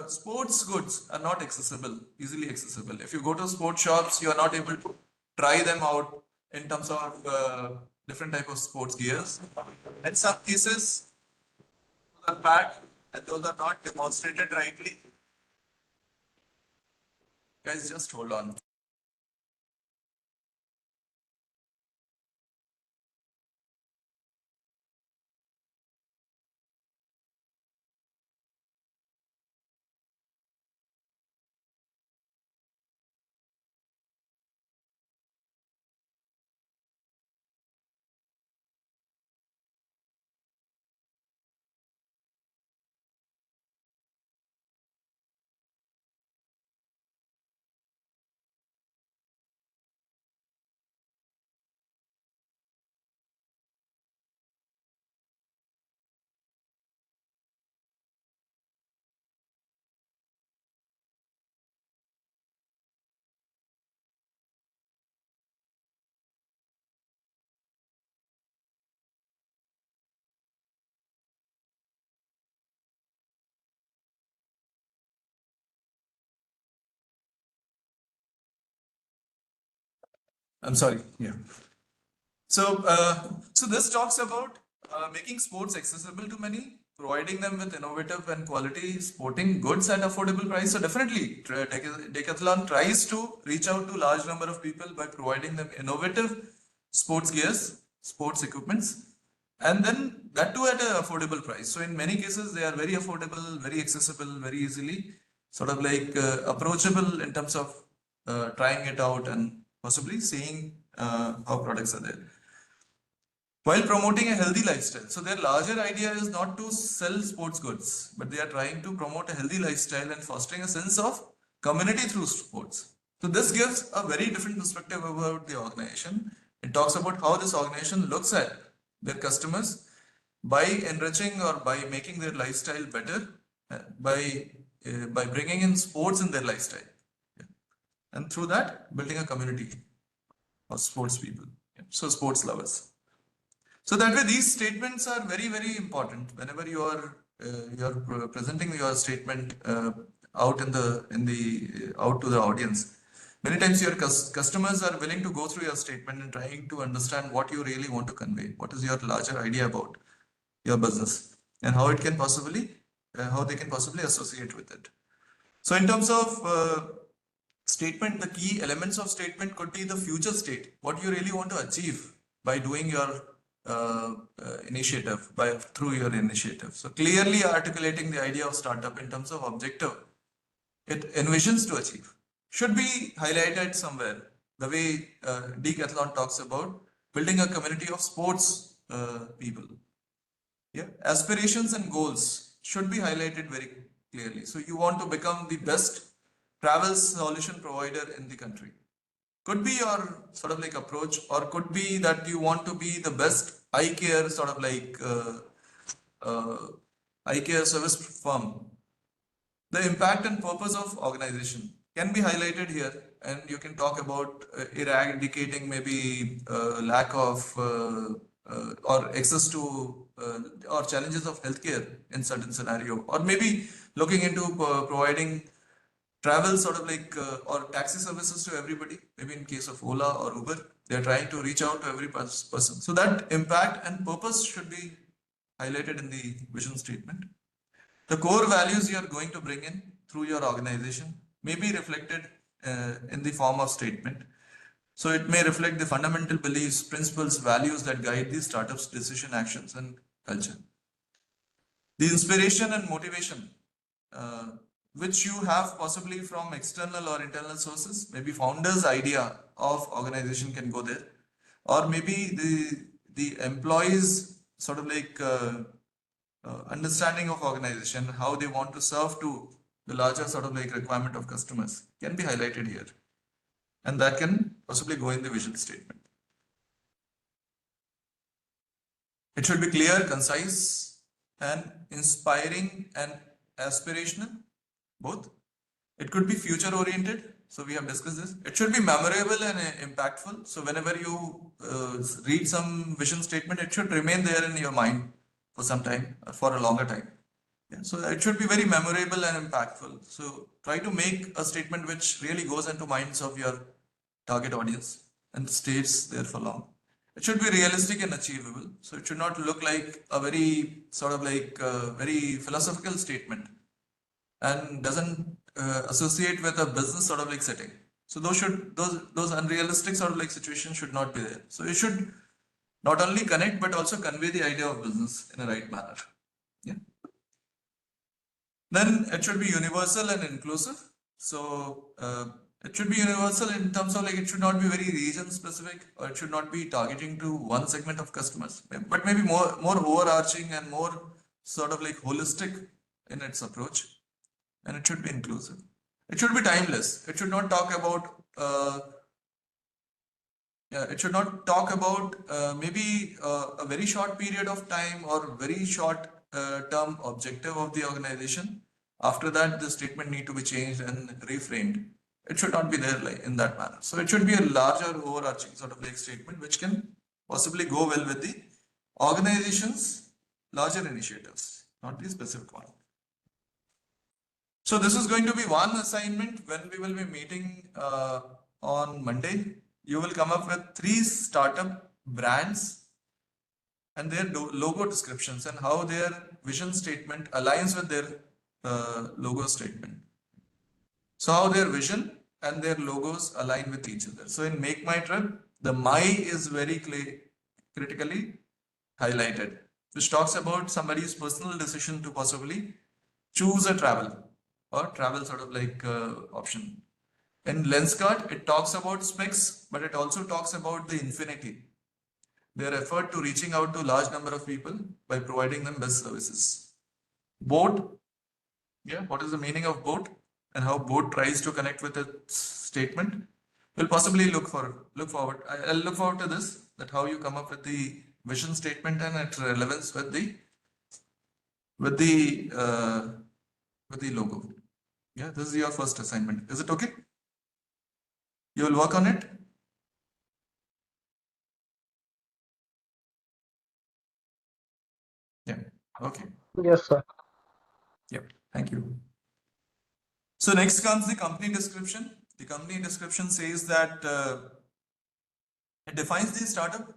sports goods are not accessible, easily accessible. If you go to sports shops, you are not able to try them out in terms of different type of sports gears. In some cases, those are bad and those are not demonstrated rightly. Guys, just hold on. I'm sorry. Yeah. So this talks about making sports accessible to many, providing them with innovative and quality sporting goods at affordable price. So definitely, Decathlon tries to reach out to large number of people by providing them innovative sports gears, sports equipments, and then that too at an affordable price. So in many cases, they are very affordable, very accessible, very easily sort of like approachable in terms of trying it out and possibly seeing how products are there while promoting a healthy lifestyle. So their larger idea is not to sell sports goods, but they are trying to promote a healthy lifestyle and fostering a sense of community through sports. So this gives a very different perspective about the organization. It talks about how this organization looks at their customers by enriching or by making their lifestyle better by bringing in sports in their lifestyle, and through that building a community of sports people, so sports lovers. So that way, these statements are very, very important. Whenever you're presenting your statement out out to the audience, many times your customers are willing to go through your statement and trying to understand what you really want to convey. What is your larger idea about your business and how it can possibly how they can possibly associate with it. So, in terms of statement, the key elements of statement could be the future state, what you really want to achieve by doing your initiative, through your initiative. So clearly articulating the idea of startup in terms of objective it envisions to achieve should be highlighted somewhere. The way Decathlon talks about building a community of sports people. Yeah, aspirations and goals should be highlighted very clearly. So you want to become the best travel solution provider in the country. Could be your sort of like approach, or could be that you want to be the best eye care sort of like uh, eye care service firm. The impact and purpose of organization can be highlighted here, and you can talk about eradicating maybe lack of or access to or challenges of healthcare in certain scenario, or maybe looking into providing travel sort of like or taxi services to everybody. Maybe in case of Ola or Uber, they are trying to reach out to every person. So that impact and purpose should be highlighted in the vision statement. The core values you are going to bring in through your organization may be reflected in the form of statement. So it may reflect the fundamental beliefs, principles, values that guide the startup's decision, actions, and culture. The inspiration and motivation, which you have possibly from external or internal sources, maybe founder's idea of organization can go there, or maybe the employees sort of like understanding of organization, how they want to serve to the larger sort of like requirement of customers can be highlighted here, and that can possibly go in the vision statement. It should be clear, concise, and inspiring and aspirational, both. It could be future oriented. So we have discussed this. It should be memorable and impactful. So whenever you read some vision statement, it should remain there in your mind for some time, or for a longer time. Yeah, so it should be very memorable and impactful. So try to make a statement which really goes into minds of your target audience and stays there for long. It should be realistic and achievable. So it should not look like a very sort of like very philosophical statement and doesn't associate with a business sort of like setting. So those unrealistic sort of like situations should not be there. So it should not only connect but also convey the idea of business in a right manner. Yeah. Then it should be universal and inclusive. So it should be universal in terms of like it should not be very region specific, or it should not be targeting to one segment of customers, but maybe more overarching and more sort of like holistic in its approach. And it should be inclusive. It should be timeless. It should not talk about maybe a very short period of time or very short term objective of the organization. After that, the statement need to be changed and reframed. It should not be there like in that manner. So it should be a larger overarching sort of like statement which can possibly go well with the organization's larger initiatives, not the specific one. So this is going to be one assignment when we will be meeting on Monday. You will come up with 3 startup brands and their logo descriptions and how their vision statement aligns with their logo statement. So how their vision and their logos align with each other. So in Make My Trip, the My is very critically highlighted, which talks about somebody's personal decision to possibly choose a travel. or travel sort of like option. In Lenskart, it talks about specs, but it also talks about the infinity, their effort to reaching out to large number of people by providing them best services. Boat, yeah, what is the meaning of boat and how boat tries to connect with its statement? We'll possibly look forward. I'll look forward to this, that how you come up with the vision statement and its relevance with the with the uh, with the logo. Yeah, this is your first assignment. Is it okay? You will work on it. Yeah. Okay. Yes, sir. Yep. Thank you. So next comes the company description. The company description says that it defines the startup.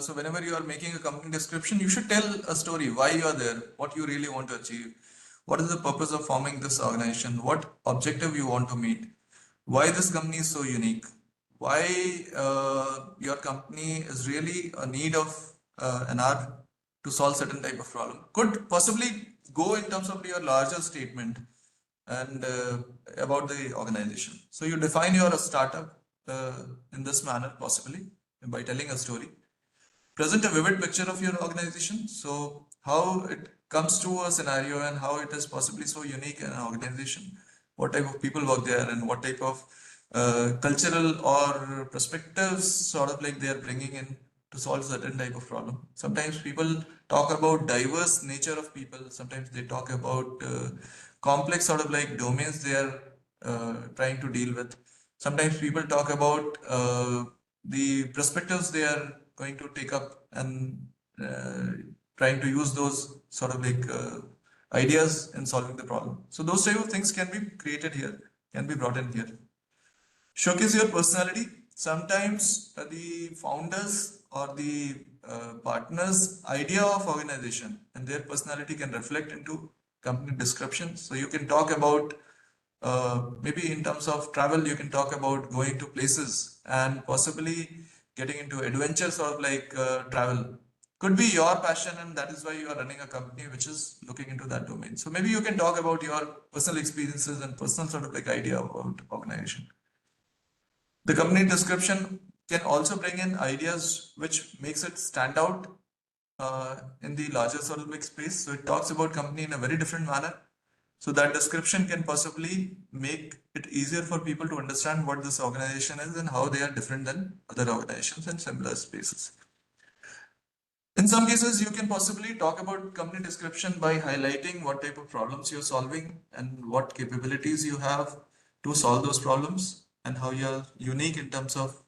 So whenever you are making a company description, you should tell a story, why you are there, what you really want to achieve, what is the purpose of forming this organization, what objective you want to meet, why this company is so unique, why your company is really a need of an hour to solve certain type of problem. Could possibly go in terms of your larger statement and about the organization. So you define your startup in this manner, possibly by telling a story. Present a vivid picture of your organization. So how it comes to a scenario and how it is possibly so unique in an organization. What type of people work there and what type of cultural or perspectives sort of like they are bringing in to solve certain type of problem. Sometimes people talk about diverse nature of people. Sometimes they talk about complex sort of like domains they are trying to deal with. Sometimes people talk about the perspectives they are going to take up and trying to use those sort of like ideas in solving the problem. So those type of things can be created here, can be brought in here. Showcase your personality. Sometimes the founders or the partners' idea of organization and their personality can reflect into company description. So you can talk about maybe in terms of travel, you can talk about going to places and possibly getting into adventures or like travel. Could be your passion, and that is why you are running a company which is looking into that domain. So maybe you can talk about your personal experiences and personal sort of like idea about organization. The company description can also bring in ideas which makes it stand out in the larger sort of like space. So it talks about company in a very different manner. So that description can possibly make it easier for people to understand what this organization is and how they are different than other organizations in similar spaces. In some cases, you can possibly talk about company description by highlighting what type of problems you're solving and what capabilities you have to solve those problems and how you're unique in terms of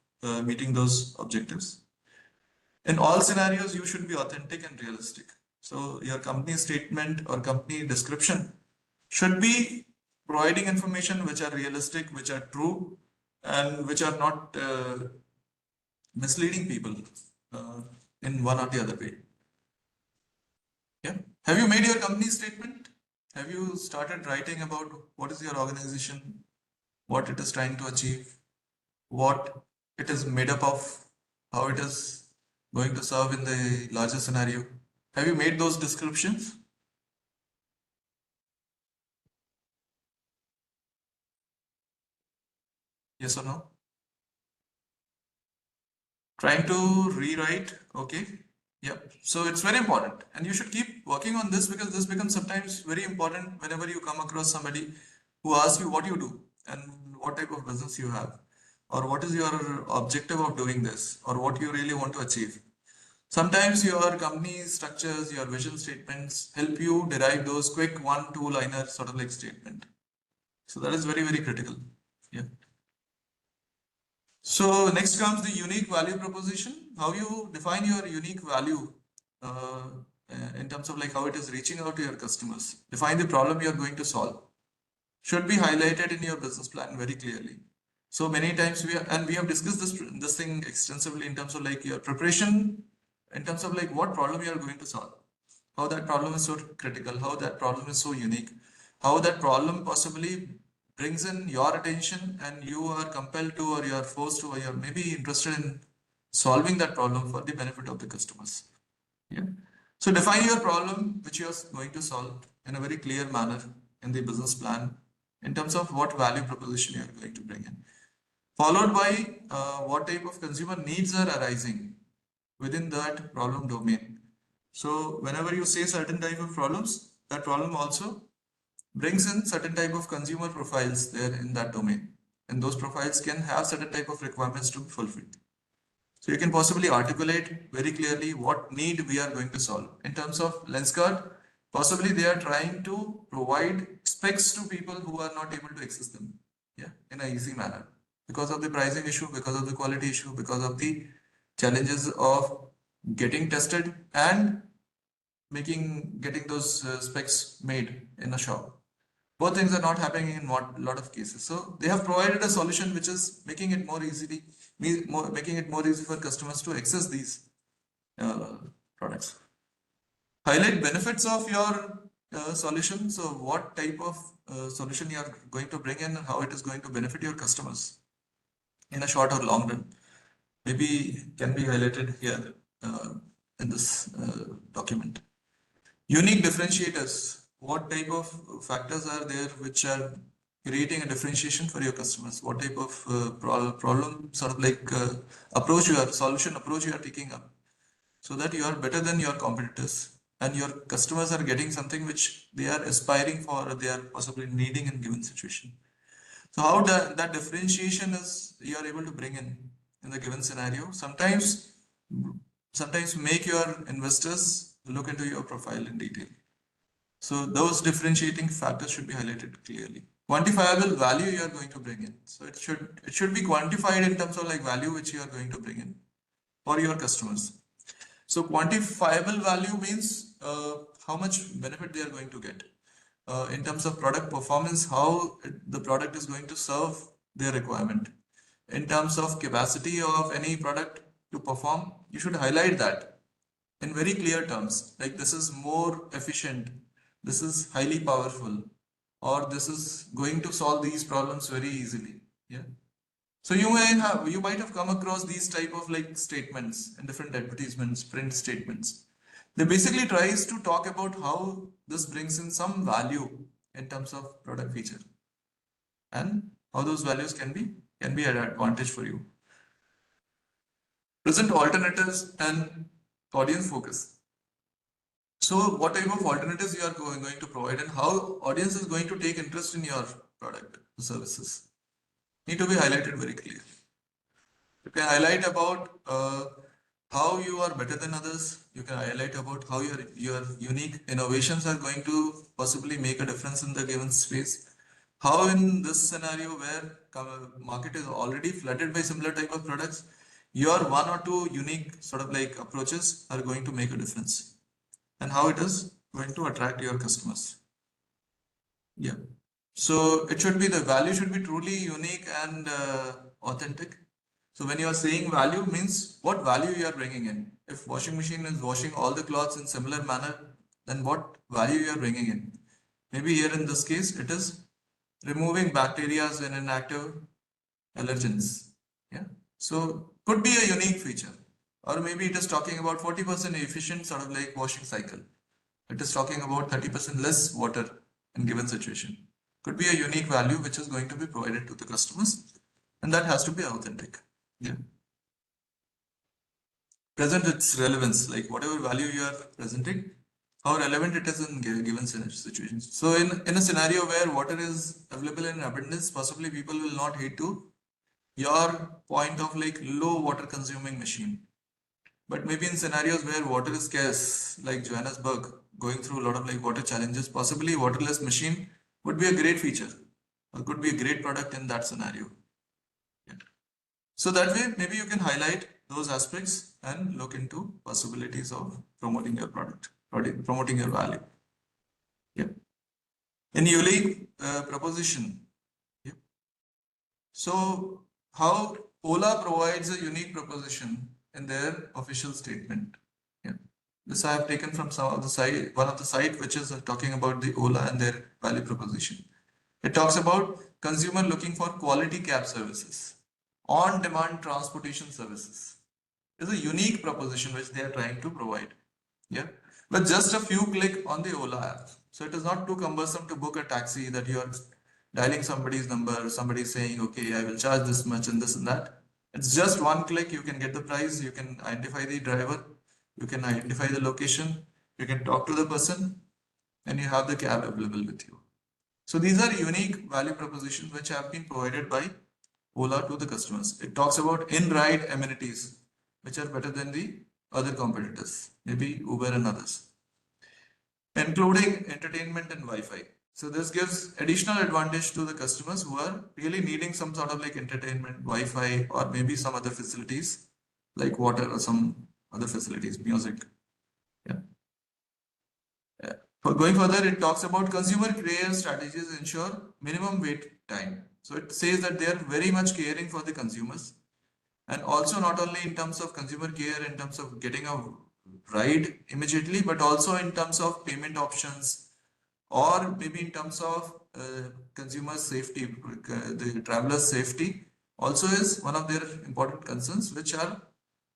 meeting those objectives. In all scenarios, you should be authentic and realistic. So your company statement or company description should be providing information which are realistic, which are true, and which are not misleading people in one or the other way. Yeah. Have you made your company statement? Have you started writing about what is your organization, what it is trying to achieve, what it is made up of, how it is going to serve in the larger scenario? Have you made those descriptions? Yes or no? Trying to rewrite, okay. Yep. So it's very important, and you should keep working on this because this becomes sometimes very important whenever you come across somebody who asks you what you do and what type of business you have, or what is your objective of doing this, or what you really want to achieve. Sometimes your company structures, your vision statements help you derive those quick 1-2 liner sort of like statement. So that is very, very critical. Yeah. So next comes the unique value proposition. How you define your unique value uh, in terms of like how it is reaching out to your customers. Define the problem you are going to solve. Should be highlighted in your business plan very clearly. So many times we have discussed this thing extensively in terms of like your preparation, in terms of like what problem you are going to solve, how that problem is so critical, how that problem is so unique, how that problem possibly brings in your attention and you are compelled to or you are forced to or you are maybe interested in solving that problem for the benefit of the customers. Yeah. So define your problem which you are going to solve in a very clear manner in the business plan in terms of what value proposition you are going to bring in. Followed by what type of consumer needs are arising within that problem domain. So whenever you say certain type of problems, that problem also brings in certain type of consumer profiles there in that domain. And those profiles can have certain type of requirements to be fulfilled. So you can possibly articulate very clearly what need we are going to solve. In terms of Lenskart, possibly they are trying to provide specs to people who are not able to access them, yeah, in an easy manner because of the pricing issue, because of the quality issue, because of the challenges of getting tested and getting those specs made in a shop. Both things are not happening in a lot of cases. So they have provided a solution which is making it making it more easy for customers to access these products. Highlight benefits of your solution. So what type of solution you are going to bring in and how it is going to benefit your customers in a short or long run. Maybe can be highlighted here in this document. Unique differentiators. What type of factors are there which are creating a differentiation for your customers? What type of problem sort of like solution approach you are taking up so that you are better than your competitors and your customers are getting something which they are aspiring for or they are possibly needing in given situation. So how that differentiation is you are able to bring in the given scenario. Sometimes make your investors look into your profile in detail. So those differentiating factors should be highlighted clearly. Quantifiable value you are going to bring in. So it should be quantified in terms of like value which you are going to bring in for your customers. So quantifiable value means how much benefit they are going to get. In terms of product performance, how the product is going to serve their requirement. In terms of capacity of any product to perform, you should highlight that in very clear terms, like this is more efficient, this is highly powerful, or this is going to solve these problems very easily. Yeah. So you might have come across these type of like statements in different advertisements, print statements. They basically tries to talk about how this brings in some value in terms of product feature and how those values can be an advantage for you. Present alternatives and audience focus. So what type of alternatives you are going to provide and how audience is going to take interest in your product or services need to be highlighted very clearly. You can highlight about how you are better than others. You can highlight about how your unique innovations are going to possibly make a difference in the given space. How in this scenario where market is already flooded by similar type of products, your one or two unique sort of like approaches are going to make a difference and how it is going to attract your customers. Yeah. So it should be the value should be truly unique and authentic. So when you are saying value means what value you are bringing in. If washing machine is washing all the clothes in similar manner, then what value you are bringing in. Maybe here in this case, it is removing bacteria and inactive allergens. Yeah. So could be a unique feature. Or maybe it is talking about 40% efficient sort of like washing cycle. It is talking about 30% less water in given situation. Could be a unique value which is going to be provided to the customers and that has to be authentic. Yeah. Present its relevance, like whatever value you are presenting, how relevant it is in given situations. So in a scenario where water is available in abundance, possibly people will not heed to your point of like low water consuming machine. But maybe in scenarios where water is scarce, like Johannesburg, going through a lot of like water challenges, possibly waterless machine would be a great feature or could be a great product in that scenario. Yeah. So that way, maybe you can highlight those aspects and look into possibilities of promoting your product, promoting your value. Yeah. In unique proposition. Yeah. So how Ola provides a unique proposition in their official statement. Yeah. This I have taken from some of the site, one of the site which is talking about the Ola and their value proposition. It talks about consumer looking for quality cab services, on-demand transportation services. It's a unique proposition which they are trying to provide. Yeah. But just a few click on the Ola app. So it is not too cumbersome to book a taxi that you are dialing somebody's number, somebody saying, okay, I will charge this much and this and that. It's just one click, you can get the price, you can identify the driver, you can identify the location, you can talk to the person, and you have the cab available with you. So these are unique value propositions which have been provided by Ola to the customers. It talks about in-ride amenities, which are better than the other competitors, maybe Uber and others, including entertainment and Wi-Fi. So this gives additional advantage to the customers who are really needing some sort of like entertainment, Wi-Fi, or maybe some other facilities like water or some other facilities, music. Yeah. Yeah. For going further, it talks about consumer care strategies ensure minimum wait time. So it says that they are very much caring for the consumers, and also not only in terms of consumer care, in terms of getting a ride immediately, but also in terms of payment options, or maybe in terms of consumer safety, the traveler's safety also is one of their important concerns, which are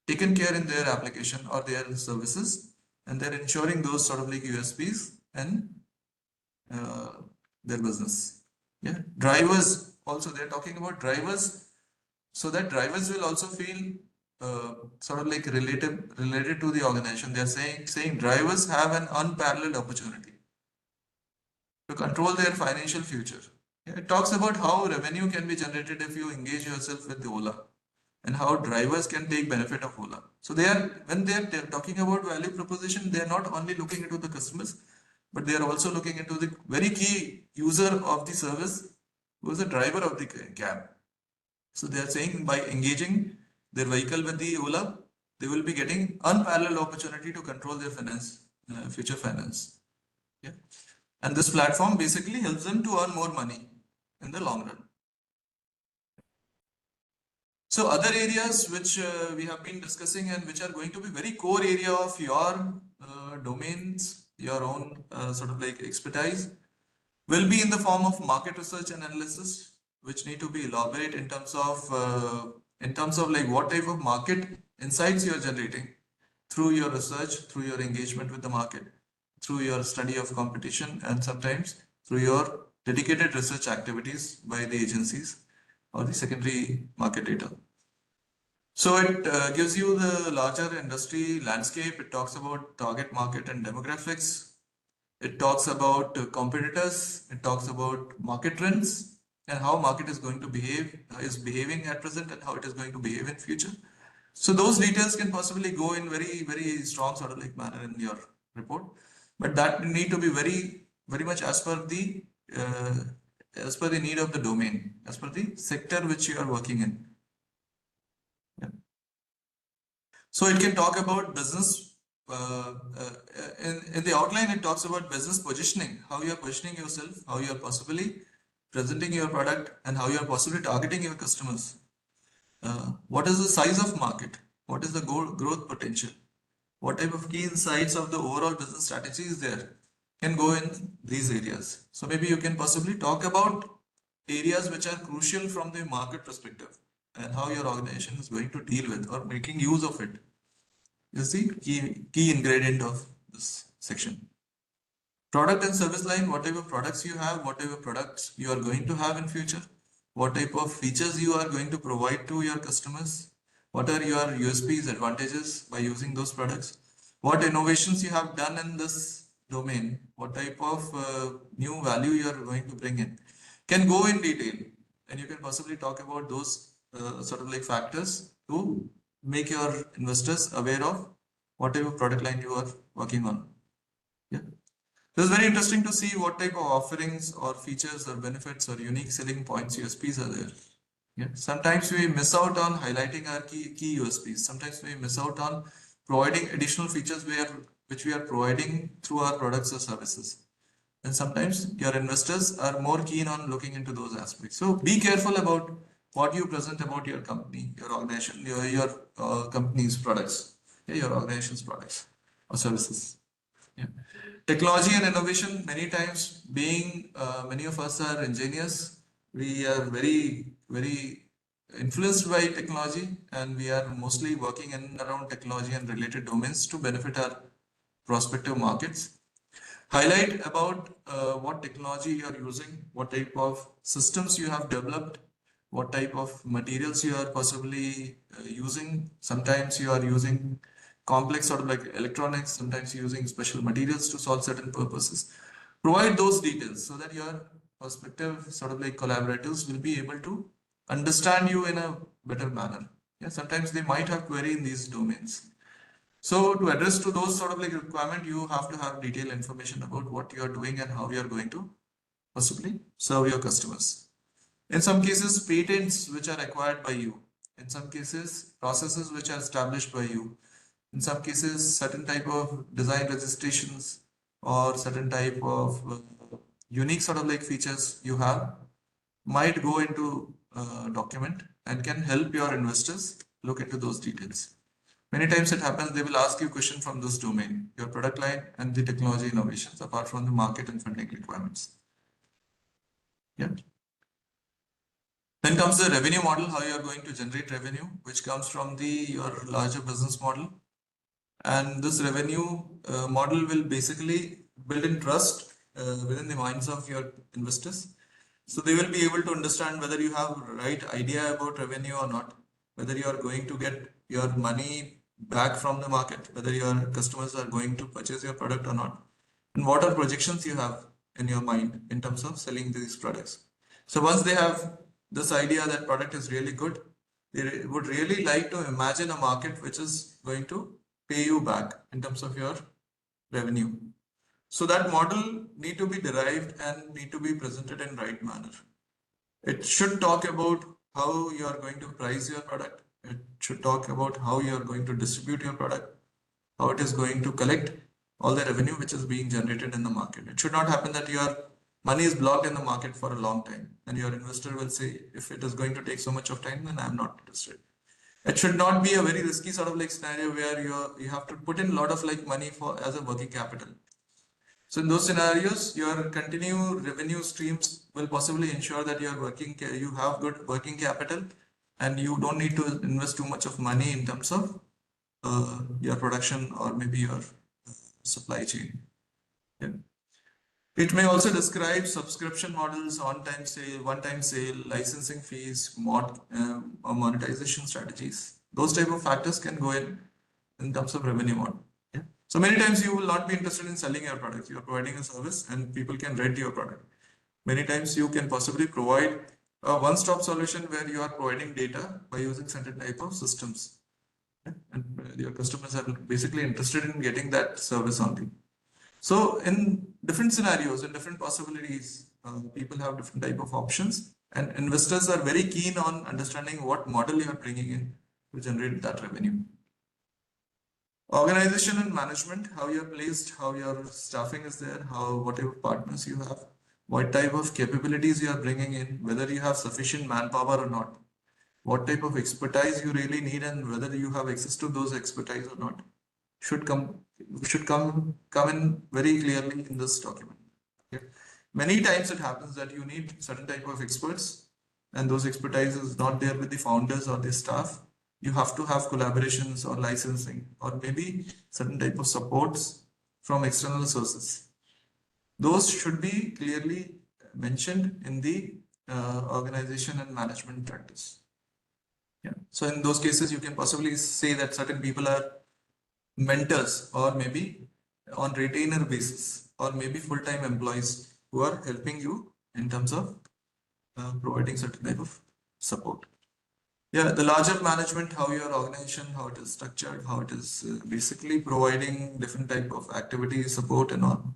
taken care in their application or their services, and they're ensuring those sort of like USPs and uh, their business. Yeah, drivers also, they're talking about drivers, so that drivers will also feel sort of like related to the organization. They're saying drivers have an unparalleled opportunity to control their financial future. Yeah, it talks about how revenue can be generated if you engage yourself with the Ola, and how drivers can take benefit of Ola. So they are, when they are talking about value proposition, they are not only looking into the customers, but they are also looking into the very key user of the service, who is the driver of the cab. So they are saying by engaging their vehicle with the Ola, they will be getting unparalleled opportunity to control their finance, future finance. Yeah. And this platform basically helps them to earn more money in the long run. So other areas which we have been discussing and which are going to be very core area of your domains, your own sort of like expertise, will be in the form of market research and analysis, which need to be elaborate in terms of like what type of market insights you are generating through your research, through your engagement with the market, through your study of competition, and sometimes through your dedicated research activities by the agencies or the secondary market data. So it gives you the larger industry landscape. It talks about target market and demographics. It talks about competitors. It talks about market trends and how market is going to behave, is behaving at present, and how it is going to behave in future. So those details can possibly go in very, very strong sort of like manner in your report, but that need to be very much uh, as per the need of the domain, as per the sector which you are working in. Yeah. So it can talk about business. In the outline, it talks about business positioning, how you are positioning yourself, how you are possibly presenting your product, and how you are possibly targeting your customers. What is the size of market? What is the growth potential? What type of key insights of the overall business strategy is there? Can go in these areas. So maybe you can possibly talk about areas which are crucial from the market perspective, and how your organization is going to deal with or making use of it is the key ingredient of this section. Product and service line, what type of products you have, what type of products you are going to have in future, what type of features you are going to provide to your customers, what are your USPs, advantages by using those products, what innovations you have done in this domain, what type of new value you are going to bring in, can go in detail, and you can possibly talk about those sort of like factors to make your investors aware of what type of product line you are working on. Yeah. It was very interesting to see what type of offerings or features or benefits or unique selling points, USPs are there. Yeah. Sometimes we miss out on highlighting our key USPs. Sometimes we miss out on providing additional features which we are providing through our products or services. And sometimes your investors are more keen on looking into those aspects. So be careful about what you present about your company, your organization, your company's products, yeah, your organization's products or services. Yeah. Technology and innovation, many times being many of us are engineers, we are very influenced by technology, and we are mostly working in around technology and related domains to benefit our prospective markets. Highlight about what technology you are using, what type of systems you have developed, what type of materials you are possibly using. Sometimes you are using complex sort of like electronics, sometimes you're using special materials to solve certain purposes. Provide those details so that your prospective sort of like collaborators will be able to understand you in a better manner. Yeah, sometimes they might have query in these domains. So to address to those sort of like requirement, you have to have detailed information about what you are doing and how you are going to possibly serve your customers. In some cases, patents which are acquired by you. In some cases, processes which are established by you. In some cases, certain type of design registrations or certain type of unique sort of like features you have might go into a document and can help your investors look into those details. Many times it happens they will ask you question from this domain, your product line and the technology innovations apart from the market and funding requirements. Yeah. Then comes the revenue model, how you are going to generate revenue, which comes from your larger business model. And this revenue model will basically build in trust within the minds of your investors. So they will be able to understand whether you have right idea about revenue or not, whether you are going to get your money back from the market, whether your customers are going to purchase your product or not, and what are projections you have in your mind in terms of selling these products. So once they have this idea that product is really good, they would really like to imagine a market which is going to pay you back in terms of your revenue. So that model need to be derived and need to be presented in right manner. It should talk about how you are going to price your product. It should talk about how you are going to distribute your product, how it is going to collect all the revenue which is being generated in the market. It should not happen that your money is blocked in the market for a long time and your investor will say, if it is going to take so much of time, then I'm not interested. It should not be a very risky sort of like scenario where you have to put in a lot of like money for as a working capital. So in those scenarios, your continued revenue streams will possibly ensure that you have good working capital and you don't need to invest too much of money in terms of your production or maybe your supply chain. Yeah. It may also describe subscription models, on-time sale, one-time sale, licensing fees, or monetization strategies. Those type of factors can go in terms of revenue model. Yeah. So many times you will not be interested in selling your product. You are providing a service and people can rent your product. Many times you can possibly provide a one-stop solution where you are providing data by using certain type of systems. Yeah. And your customers are basically interested in getting that service only. So in different scenarios and different possibilities, people have different type of options and investors are very keen on understanding what model you are bringing in to generate that revenue. Organization and management, how you're placed, how your staffing is there, whatever partners you have, what type of capabilities you are bringing in, whether you have sufficient manpower or not, what type of expertise you really need and whether you have access to those expertise or not should come in very clearly in this document. Okay. Many times it happens that you need certain type of experts and those expertise is not there with the founders or the staff. You have to have collaborations or licensing or maybe certain type of supports from external sources. Those should be clearly mentioned in the organization and management practice. Yeah. So in those cases, you can possibly say that certain people are mentors or maybe on retainer basis or maybe full-time employees who are helping you in terms of providing certain type of support. Yeah, the larger management, how your organization, how it is structured, how it is basically providing different type of activity, support and all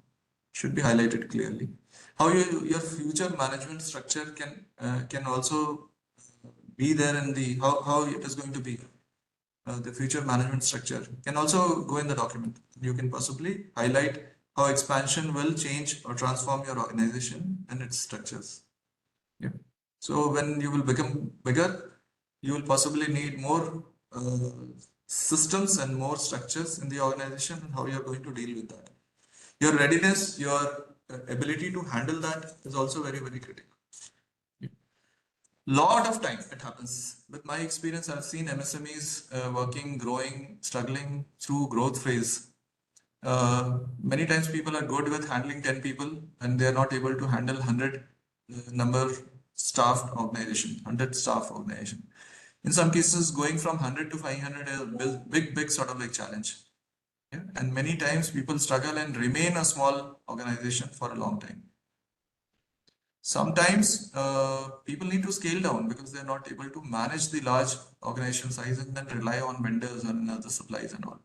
should be highlighted clearly. How your future management structure can also be there in the how it is going to be. The future management structure can also go in the document. You can possibly highlight how expansion will change or transform your organization and its structures. Yeah. So when you will become bigger, you will possibly need more systems and more structures in the organization and how you're going to deal with that. Your readiness, your ability to handle that is also very, very critical. Lot of time it happens. With my experience, I've seen MSMEs working, growing, struggling through growth phase. Many times people are good with handling 10 people and they are not able to handle 100 number staffed organization, 100 staff organization. In some cases, going from 100 to 500 is a big sort of like challenge. Yeah? And many times people struggle and remain a small organization for a long time. Sometimes people need to scale down because they're not able to manage the large organization size and then rely on vendors and other supplies and all.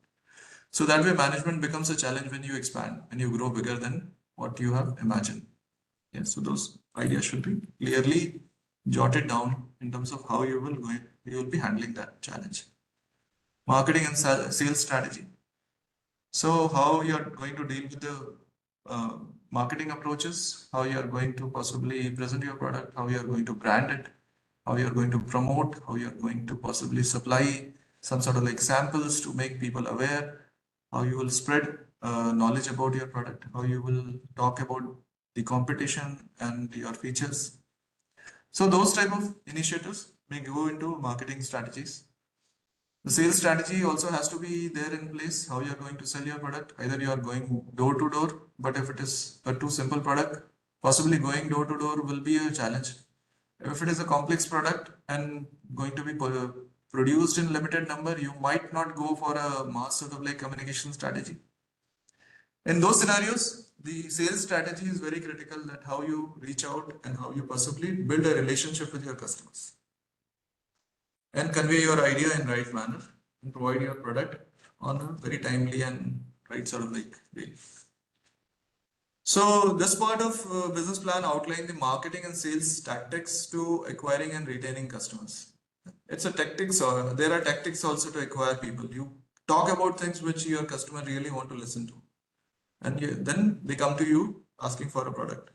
So that way management becomes a challenge when you expand, when you grow bigger than what you have imagined. Yeah, so those ideas should be clearly jotted down in terms of how you will be handling that challenge. Marketing and sales strategy. So how you are going to deal with the marketing approaches, how you are going to possibly present your product, how you are going to brand it, how you are going to promote, how you are going to possibly supply some sort of like samples to make people aware, how you will spread knowledge about your product, how you will talk about the competition and your features. So those type of initiatives may go into marketing strategies. The sales strategy also has to be there in place, how you are going to sell your product. Either you are going door to door, but if it is a too simple product, possibly going door to door will be a challenge. If it is a complex product and going to be produced in limited number, you might not go for a mass sort of like communication strategy. In those scenarios, the sales strategy is very critical, that how you reach out and how you possibly build a relationship with your customers and convey your idea in right manner and provide your product on a very timely and right sort of like way. So this part of business plan outline the marketing and sales tactics to acquiring and retaining customers. It's a tactics, or there are tactics also to acquire people. You talk about things which your customer really want to listen to, and then they come to you asking for a product.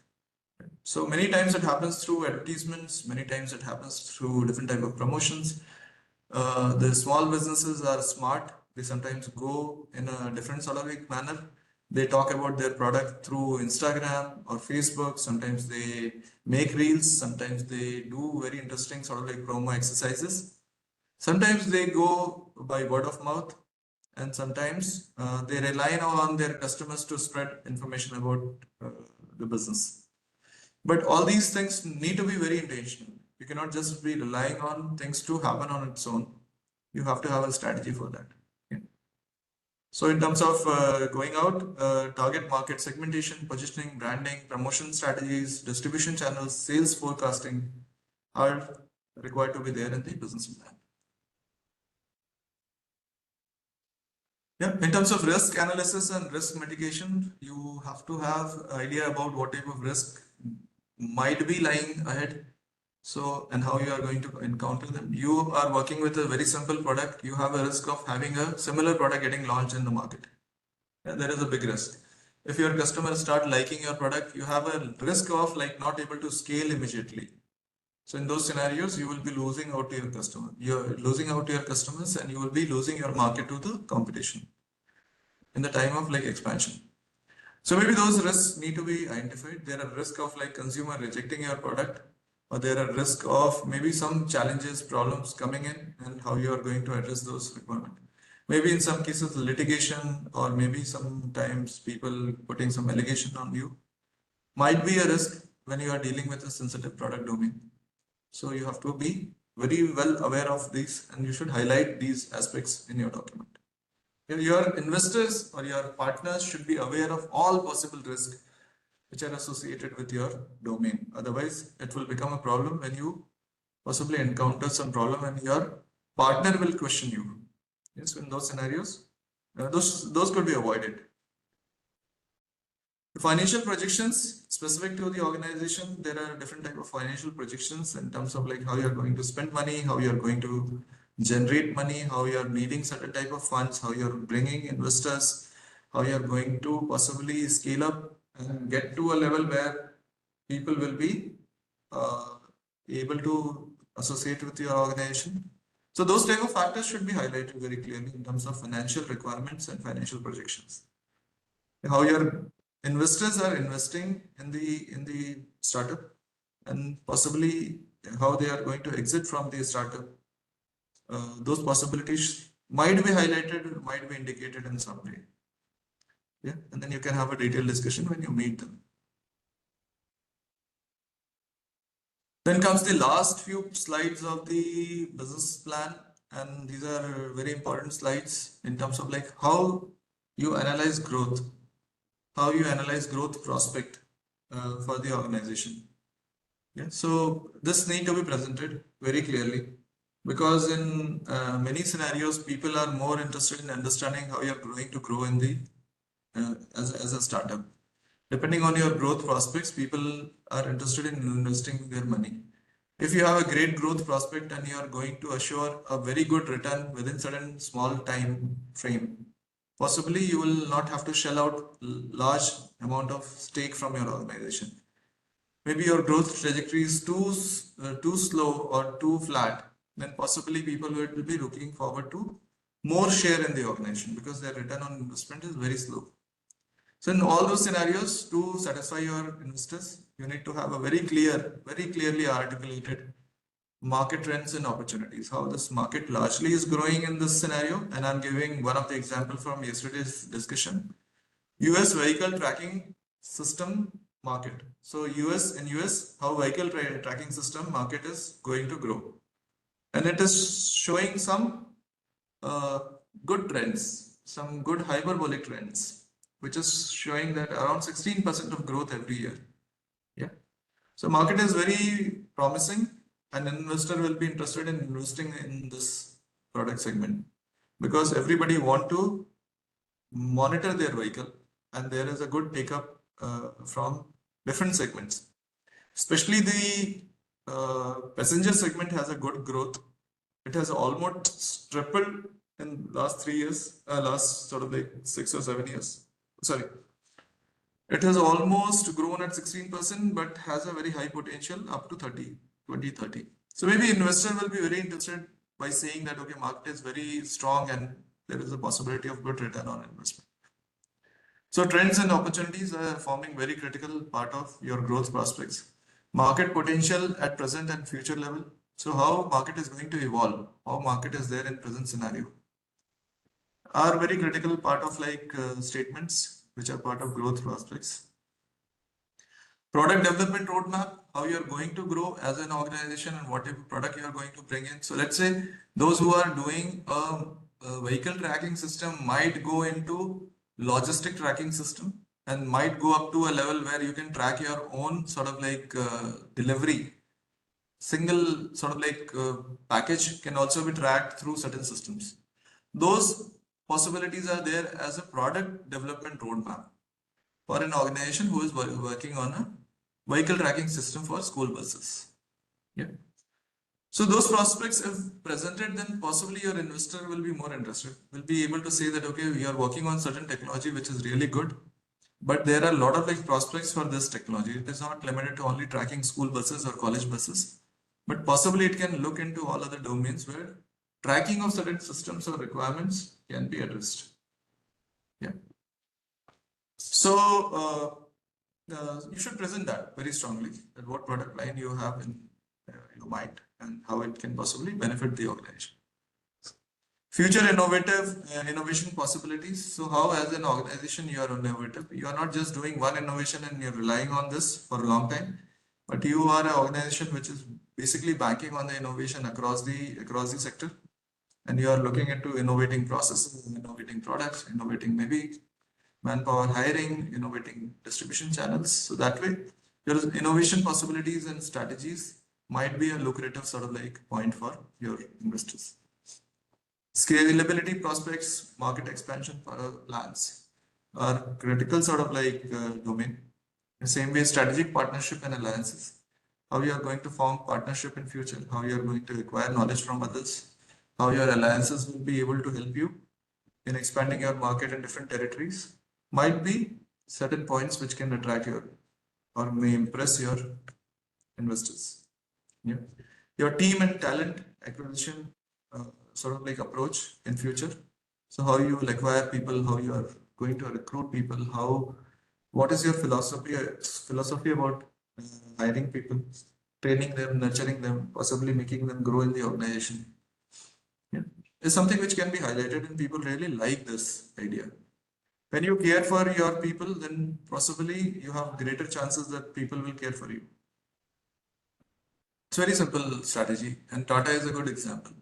So many times it happens through advertisements, many times it happens through different type of promotions. The small businesses are smart. They sometimes go in a different sort of like manner. They talk about their product through Instagram or Facebook. Sometimes they make reels. Sometimes they do very interesting sort of like promo exercises. Sometimes they go by word of mouth, and sometimes they rely on their customers to spread information about the business. But all these things need to be very intentional. You cannot just be relying on things to happen on its own. You have to have a strategy for that. Okay. So in terms of going out, target market segmentation, positioning, branding, promotion strategies, distribution channels, sales forecasting are required to be there in the business plan. Yeah, in terms of risk analysis and risk mitigation, you have to have idea about what type of risk might be lying ahead. So, and how you are going to encounter them. You are working with a very simple product. You have a risk of having a similar product getting launched in the market. Yeah, there is a big risk. If your customers start liking your product, you have a risk of like not able to scale immediately. So in those scenarios, you will be losing out to your customer. You're losing out to your customers, and you will be losing your market to the competition in the time of like expansion. So maybe those risks need to be identified. There are risk of like consumer rejecting your product, or there are risk of maybe some challenges, problems coming in, and how you are going to address those requirements. Maybe in some cases litigation, or maybe sometimes people putting some allegation on you might be a risk when you are dealing with a sensitive product domain. So you have to be very well aware of these, and you should highlight these aspects in your document. Your investors or your partners should be aware of all possible risks which are associated with your domain. Otherwise, it will become a problem when you possibly encounter some problem and your partner will question you. Yes, in those scenarios, those could be avoided. The financial projections specific to the organization, there are different type of financial projections in terms of like how you are going to spend money, how you are going to generate money, how you are needing certain type of funds, how you are bringing investors, how you are going to possibly scale up and get to a level where people will be able to associate with your organization. So those type of factors should be highlighted very clearly in terms of financial requirements and financial projections. How your investors are investing in the startup, and possibly how they are going to exit from the startup. Those possibilities might be highlighted, might be indicated in some way. Yeah, and then you can have a detailed discussion when you meet them. Then comes the last few slides of the business plan, and these are very important slides in terms of like how you analyze growth, how you analyze growth prospect for the organization. Yeah, so this need to be presented very clearly because in many scenarios, people are more interested in understanding how you're going to grow in the as a startup. Depending on your growth prospects, people are interested in investing their money. If you have a great growth prospect and you are going to assure a very good return within certain small time frame, possibly you will not have to shell out large amount of stake from your organization. Maybe your growth trajectory is too slow or too flat, then possibly people will be looking forward to more share in the organization because their return on investment is very slow. So in all those scenarios, to satisfy your investors, you need to have a very clearly articulated market trends and opportunities, how this market largely is growing in this scenario. And I'm giving one of the example from yesterday's discussion, US vehicle tracking system market. So US, how vehicle tracking system market is going to grow. And it is showing some uh, good trends, some good hyperbolic trends, which is showing that around 16% of growth every year. Yeah. So market is very promising, and an investor will be interested in investing in this product segment because everybody want to monitor their vehicle, and there is a good take up from different segments. Especially the passenger segment has a good growth. It has almost tripled in last 3 years, last sort of like 6 or 7 years. Sorry, it has almost grown at 16%, but has a very high potential up to 2030. So maybe investor will be very interested by saying that, okay, market is very strong and there is a possibility of good return on investment. So trends and opportunities are forming very critical part of your growth prospects. Market potential at present and future level. So how market is going to evolve, how market is there in present scenario are very critical part of like statements which are part of growth prospects. Product development roadmap, how you are going to grow as an organization and what type of product you are going to bring in. So let's say those who are doing a vehicle tracking system might go into logistic tracking system and might go up to a level where you can track your own sort of like delivery. Single sort of like package can also be tracked through certain systems. Those possibilities are there as a product development roadmap for an organization who is working on a vehicle tracking system for school buses. Yeah. So those prospects, if presented, then possibly your investor will be more interested, will be able to say that, okay, we are working on certain technology which is really good, but there are a lot of like prospects for this technology. It is not limited to only tracking school buses or college buses, but possibly it can look into all other domains where tracking of certain systems or requirements can be addressed. Yeah. So you should present that very strongly, that what product line you have in your mind and how it can possibly benefit the organization. Future innovation possibilities. So how as an organization you are innovative. You are not just doing one innovation and you're relying on this for a long time, but you are an organization which is basically banking on the innovation across the sector. And you are looking into innovating processes, innovating products, innovating maybe manpower hiring, innovating distribution channels. So that way, your innovation possibilities and strategies might be a lucrative sort of like point for your investors. Scalability prospects, market expansion plans are critical sort of like domain. The same way, strategic partnership and alliances. How you are going to form partnership in future, how you are going to acquire knowledge from others, how your alliances will be able to help you in expanding your market in different territories might be certain points which can attract your or may impress your investors. Yeah. Your team and talent acquisition sort of like approach in future. So how you will acquire people, how you are going to recruit people, what is your philosophy about hiring people, training them, nurturing them, possibly making them grow in the organization. Yeah. Is something which can be highlighted and people really like this idea. When you care for your people, then possibly you have greater chances that people will care for you. It's very simple strategy, and Tata is a good example.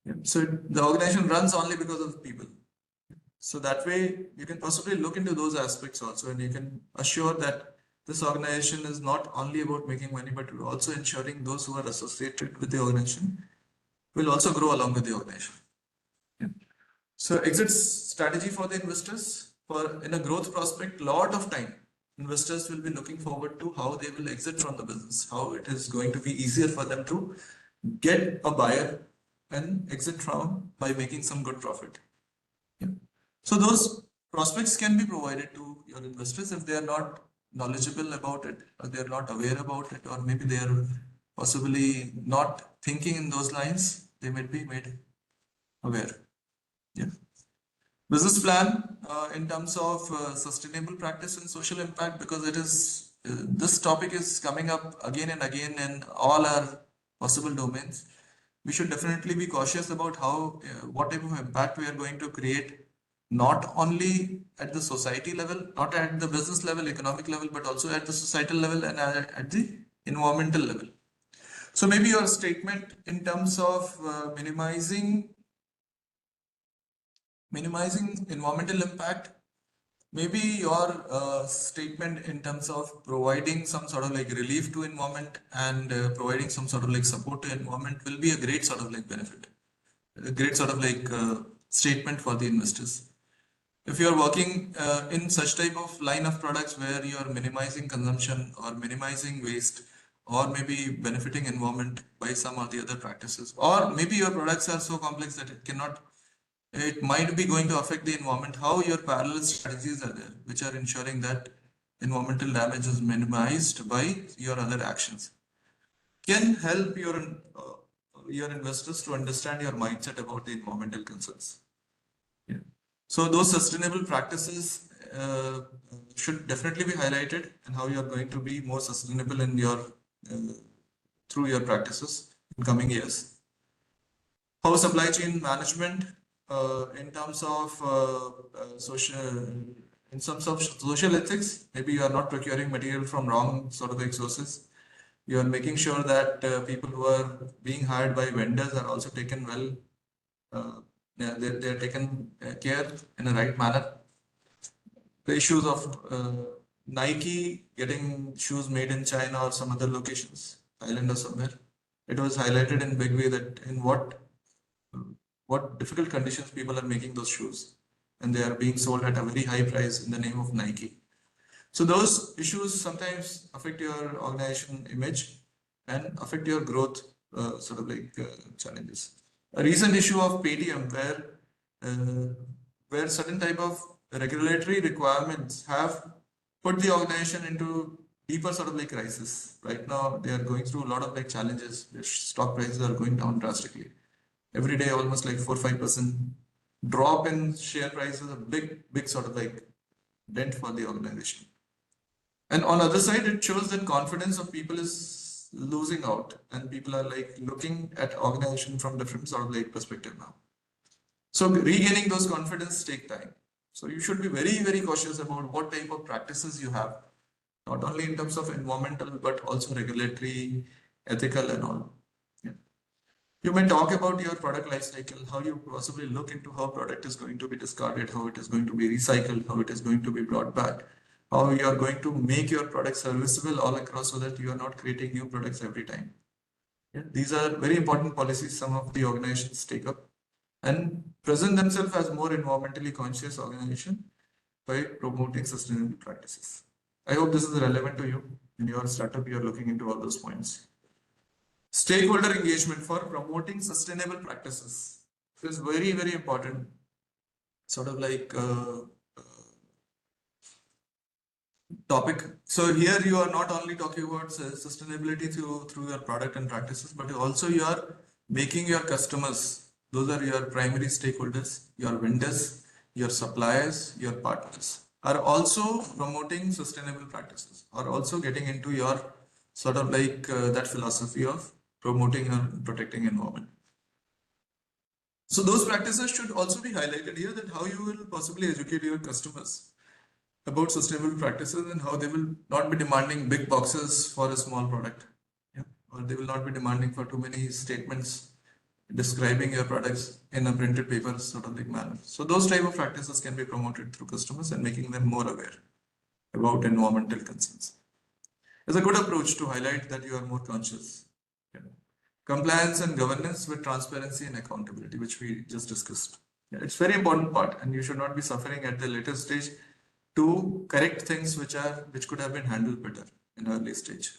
Yeah. So the organization runs only because of people. So that way you can possibly look into those aspects also, and you can assure that this organization is not only about making money, but also ensuring those who are associated with the organization will also grow along with the organization. Yeah. So exit strategy for the investors, for in a growth prospect, lot of time investors will be looking forward to how they will exit from the business, how it is going to be easier for them to get a buyer and exit from by making some good profit. Yeah. So those prospects can be provided to your investors if they are not knowledgeable about it, or they are not aware about it, or maybe they are possibly not thinking in those lines. They might be made aware. Yeah. Business plan in terms of sustainable practice and social impact, because it is this topic is coming up again and again in all our possible domains. We should definitely be cautious about how what type of impact we are going to create, not only at the society level, not at the business level, economic level, but also at the societal level and at the environmental level. So maybe your statement in terms of minimizing environmental impact, maybe your statement in terms of providing some sort of like relief to environment and providing some sort of like support to environment will be a great sort of like benefit, a great sort of like statement for the investors. If you are working in such type of line of products where you are minimizing consumption or minimizing waste, or maybe benefiting environment by some or the other practices, or maybe your products are so complex that it might be going to affect the environment, how your parallel strategies are there, which are ensuring that environmental damage is minimized by your other actions, can help your investors to understand your mindset about the environmental concerns. Yeah. So those sustainable practices should definitely be highlighted, and how you are going to be more sustainable in your through your practices in coming years. How supply chain management in terms of social ethics. Maybe you are not procuring material from wrong sort of like sources. You are making sure that people who are being hired by vendors are also taken well. Yeah, they're taken care in a right manner. The issues of Nike getting shoes made in China or some other locations, Thailand or somewhere. It was highlighted in big way that in what difficult conditions people are making those shoes, and they are being sold at a very high price in the name of Nike. So those issues sometimes affect your organization image and affect your growth sort of like challenges. A recent issue of Paytm where certain type of regulatory requirements have put the organization into deeper sort of like crisis. Right now they are going through a lot of like challenges. Their stock prices are going down drastically. Every day almost like 4-5% drop in share price is a big sort of like dent for the organization. And on the other side, it shows that confidence of people is losing out, and people are like looking at organization from different sort of like perspective now. So regaining those confidence take time. So you should be very cautious about what type of practices you have, not only in terms of environmental but also regulatory, ethical, and all. Yeah. You may talk about your product life cycle, how you possibly look into how product is going to be discarded, how it is going to be recycled, how it is going to be brought back, how you are going to make your product serviceable all across so that you are not creating new products every time. Yeah. These are very important policies some of the organizations take up and present themselves as more environmentally conscious organization by promoting sustainable practices. I hope this is relevant to you. In your startup, you are looking into all those points. Stakeholder engagement for promoting sustainable practices is very important. Sort of like topic. So here you are not only talking about sustainability through your product and practices, but also you are making your customers. Those are your primary stakeholders, your vendors, your suppliers, your partners are also promoting sustainable practices, are also getting into your sort of like that philosophy of promoting and protecting environment. So those practices should also be highlighted here, that how you will possibly educate your customers about sustainable practices and how they will not be demanding big boxes for a small product. Yeah. Or they will not be demanding for too many statements describing your products in a printed paper sort of like manner. So those type of practices can be promoted through customers and making them more aware about environmental concerns. It's a good approach to highlight that you are more conscious. Yeah. Compliance and governance with transparency and accountability, which we just discussed. Yeah, it's very important part, and you should not be suffering at the later stage to correct things which could have been handled better in early stage.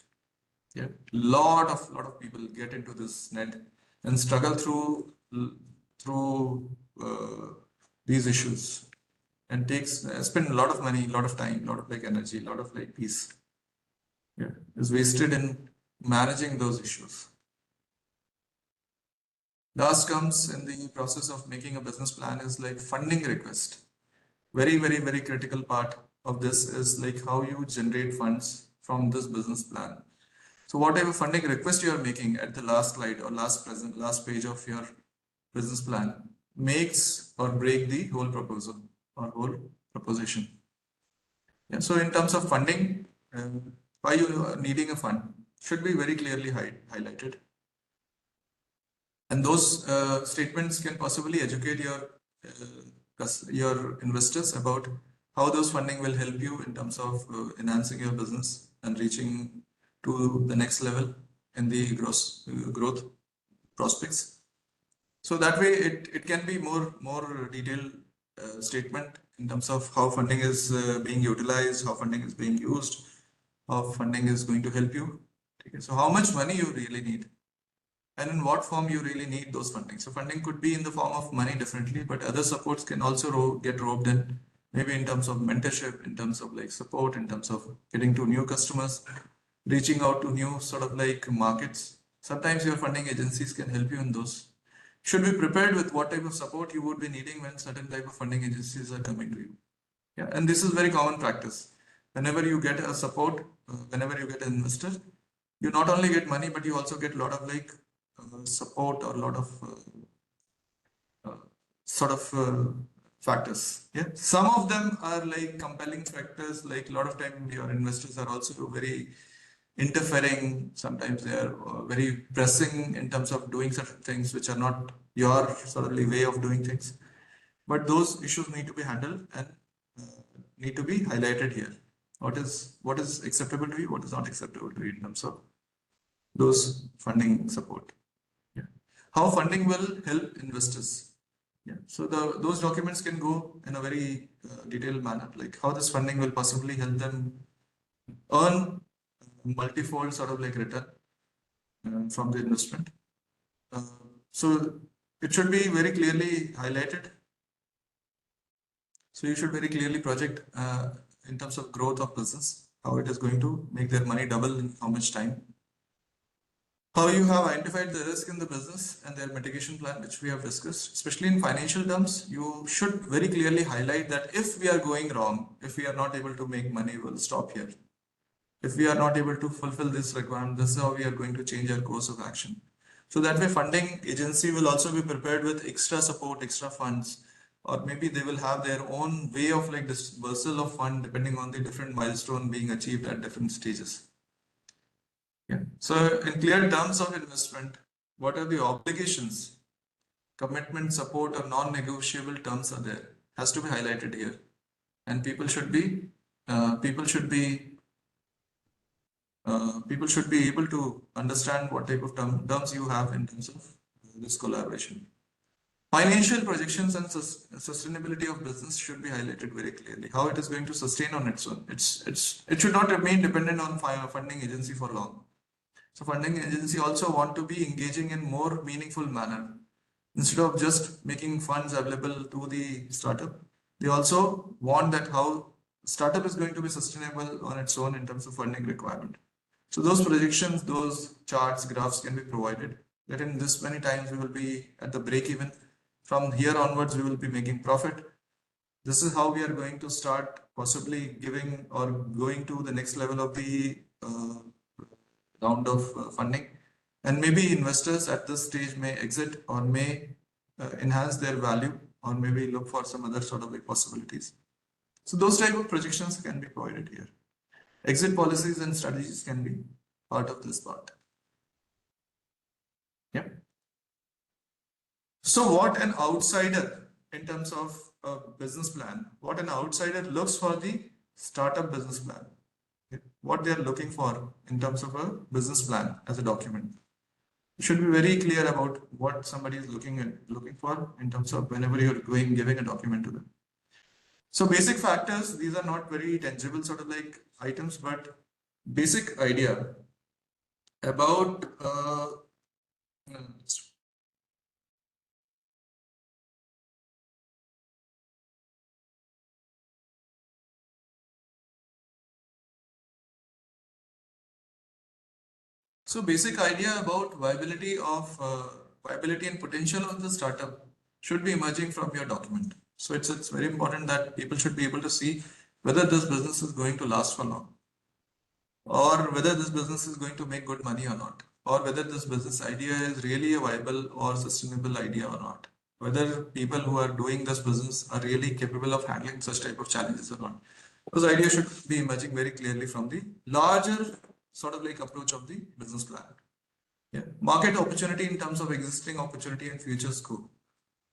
Yeah, lot of people get into this net and struggle through these issues and spend a lot of money, a lot of time, a lot of like energy, a lot of like peace. Yeah, is wasted in managing those issues. Last comes in the process of making a business plan is like funding request. Very critical part of this is like how you generate funds from this business plan. So whatever funding request you are making at the last slide or last page of your business plan makes or break the whole proposal or whole proposition. Yeah. So in terms of funding, why you are needing a fund should be very clearly highlighted. And those statements can possibly educate your investors about how those funding will help you in terms of enhancing your business and reaching to the next level in the growth prospects. So that way it can be more detailed statement in terms of how funding is being utilized, how funding is being used, how funding is going to help you. Okay. So how much money you really need and in what form you really need those funding. So funding could be in the form of money definitely, but other supports can also get roped in, maybe in terms of mentorship, in terms of like support, in terms of getting to new customers, reaching out to new sort of like markets. Sometimes your funding agencies can help you in those. Should be prepared with what type of support you would be needing when certain type of funding agencies are coming to you. Yeah, and this is very common practice. Whenever you get a support, whenever you get an investor, you not only get money, but you also get a lot of like support or a lot of sort of factors. Yeah, some of them are like compelling factors. Like a lot of time, your investors are also very interfering. Sometimes they are very pressing in terms of doing certain things which are not your sort of way of doing things. But those issues need to be handled and need to be highlighted here. What is acceptable to you? What is not acceptable to you in terms of those funding support? Yeah. How funding will help investors? Yeah. So those documents can go in a very detailed manner, like how this funding will possibly help them earn multifold sort of like return from the investment. So it should be very clearly highlighted. So you should very clearly project in terms of growth of business, how it is going to make their money double in how much time. How you have identified the risk in the business and their mitigation plan, which we have discussed, especially in financial terms, you should very clearly highlight that if we are going wrong, if we are not able to make money, we'll stop here. If we are not able to fulfill this requirement, this is how we are going to change our course of action. So that way funding agency will also be prepared with extra support, extra funds, or maybe they will have their own way of like dispersal of fund depending on the different milestone being achieved at different stages. Yeah. So in clear terms of investment, what are the obligations, commitment, support, or non-negotiable terms are there? Has to be highlighted here, and people should be able to understand what type of terms you have in terms of this collaboration. Financial projections and sustainability of business should be highlighted very clearly. How it is going to sustain on its own. It should not remain dependent on funding agency for long. So funding agency also want to be engaging in more meaningful manner. Instead of just making funds available to the startup, they also want that how startup is going to be sustainable on its own in terms of funding requirement. So those projections, those charts, graphs can be provided that in this many times we will be at the break even. From here onwards, we will be making profit. This is how we are going to start possibly giving or going to the next level of the round of funding. And maybe investors at this stage may exit or may enhance their value or maybe look for some other sort of like possibilities. So those type of projections can be provided here. Exit policies and strategies can be part of this part. Yeah. So what an outsider in terms of a business plan, what an outsider looks for the startup business plan, what they are looking for in terms of a business plan as a document. You should be very clear about what somebody is looking for in terms of whenever you're giving a document to them. So basic factors, these are not very tangible sort of like items, but basic idea about so basic idea about viability and potential of the startup should be emerging from your document. So it's very important that people should be able to see whether this business is going to last for long, or whether this business is going to make good money or not, or whether this business idea is really a viable or sustainable idea or not, whether people who are doing this business are really capable of handling such type of challenges or not. Those ideas should be emerging very clearly from the larger sort of like approach of the business plan. Yeah. Market opportunity in terms of existing opportunity and future scope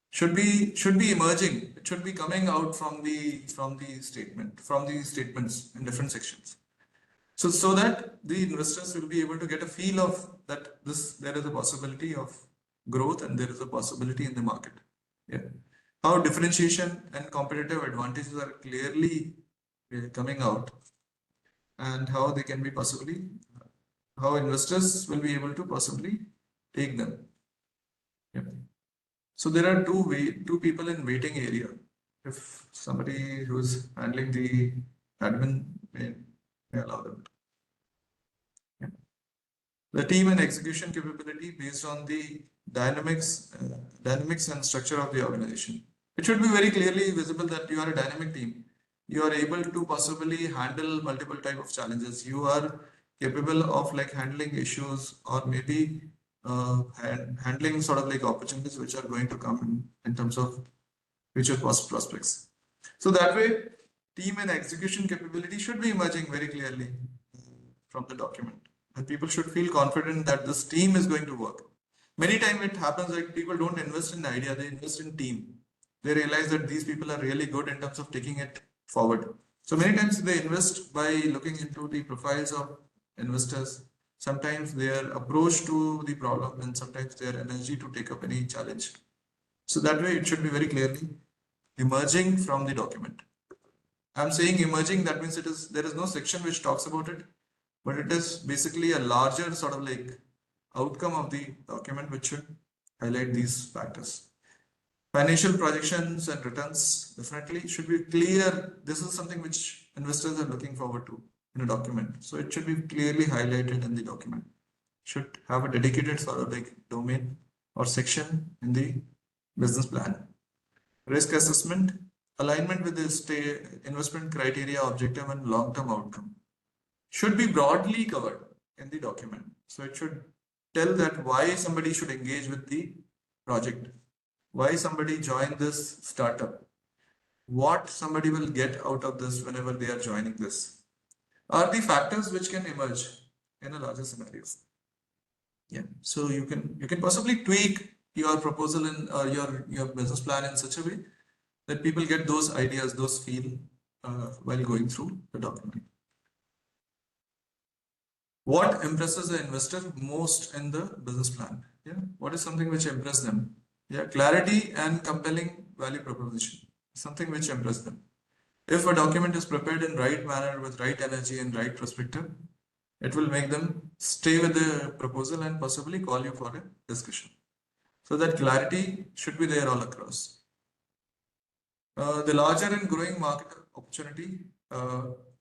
should be emerging. It should be coming out from the statements in different sections. So that the investors will be able to get a feel of that there is a possibility of growth and there is a possibility in the market. Yeah. How differentiation and competitive advantages are clearly coming out, and how they can be how investors will be able to possibly take them. Yeah. So there are two people in waiting area. If somebody who's handling the admin may allow them. Yeah. The team and execution capability based on the dynamics and structure of the organization. It should be very clearly visible that you are a dynamic team. You are able to possibly handle multiple type of challenges. You are capable of like handling issues, or maybe handling sort of like opportunities which are going to come in terms of future prospects. So that way, team and execution capability should be emerging very clearly from the document, and people should feel confident that this team is going to work. Many times it happens like people don't invest in the idea, they invest in team. They realize that these people are really good in terms of taking it forward. So many times they invest by looking into the profiles of investors, sometimes their approach to the problem, and sometimes their energy to take up any challenge. So that way it should be very clearly emerging from the document. I'm saying emerging, that means there is no section which talks about it, but it is basically a larger sort of like outcome of the document which should highlight these factors. Financial projections and returns definitely should be clear. This is something which investors are looking forward to in a document. So it should be clearly highlighted in the document. Should have a dedicated sort of like domain or section in the business plan. Risk assessment, alignment with the investment criteria, objective and long-term outcome should be broadly covered in the document. So it should tell that why somebody should engage with the project, why somebody join this startup, what somebody will get out of this whenever they are joining this, are the factors which can emerge in a larger scenario. Yeah. So you can possibly tweak your proposal in your business plan in such a way that people get those ideas, those feel while going through the document. What impresses the investor most in the business plan? Yeah. What is something which impresses them? Yeah. Clarity and compelling value proposition. Something which impresses them. If a document is prepared in right manner with right energy and right perspective, it will make them stay with the proposal and possibly call you for a discussion. So that clarity should be there all across. The larger and growing market opportunity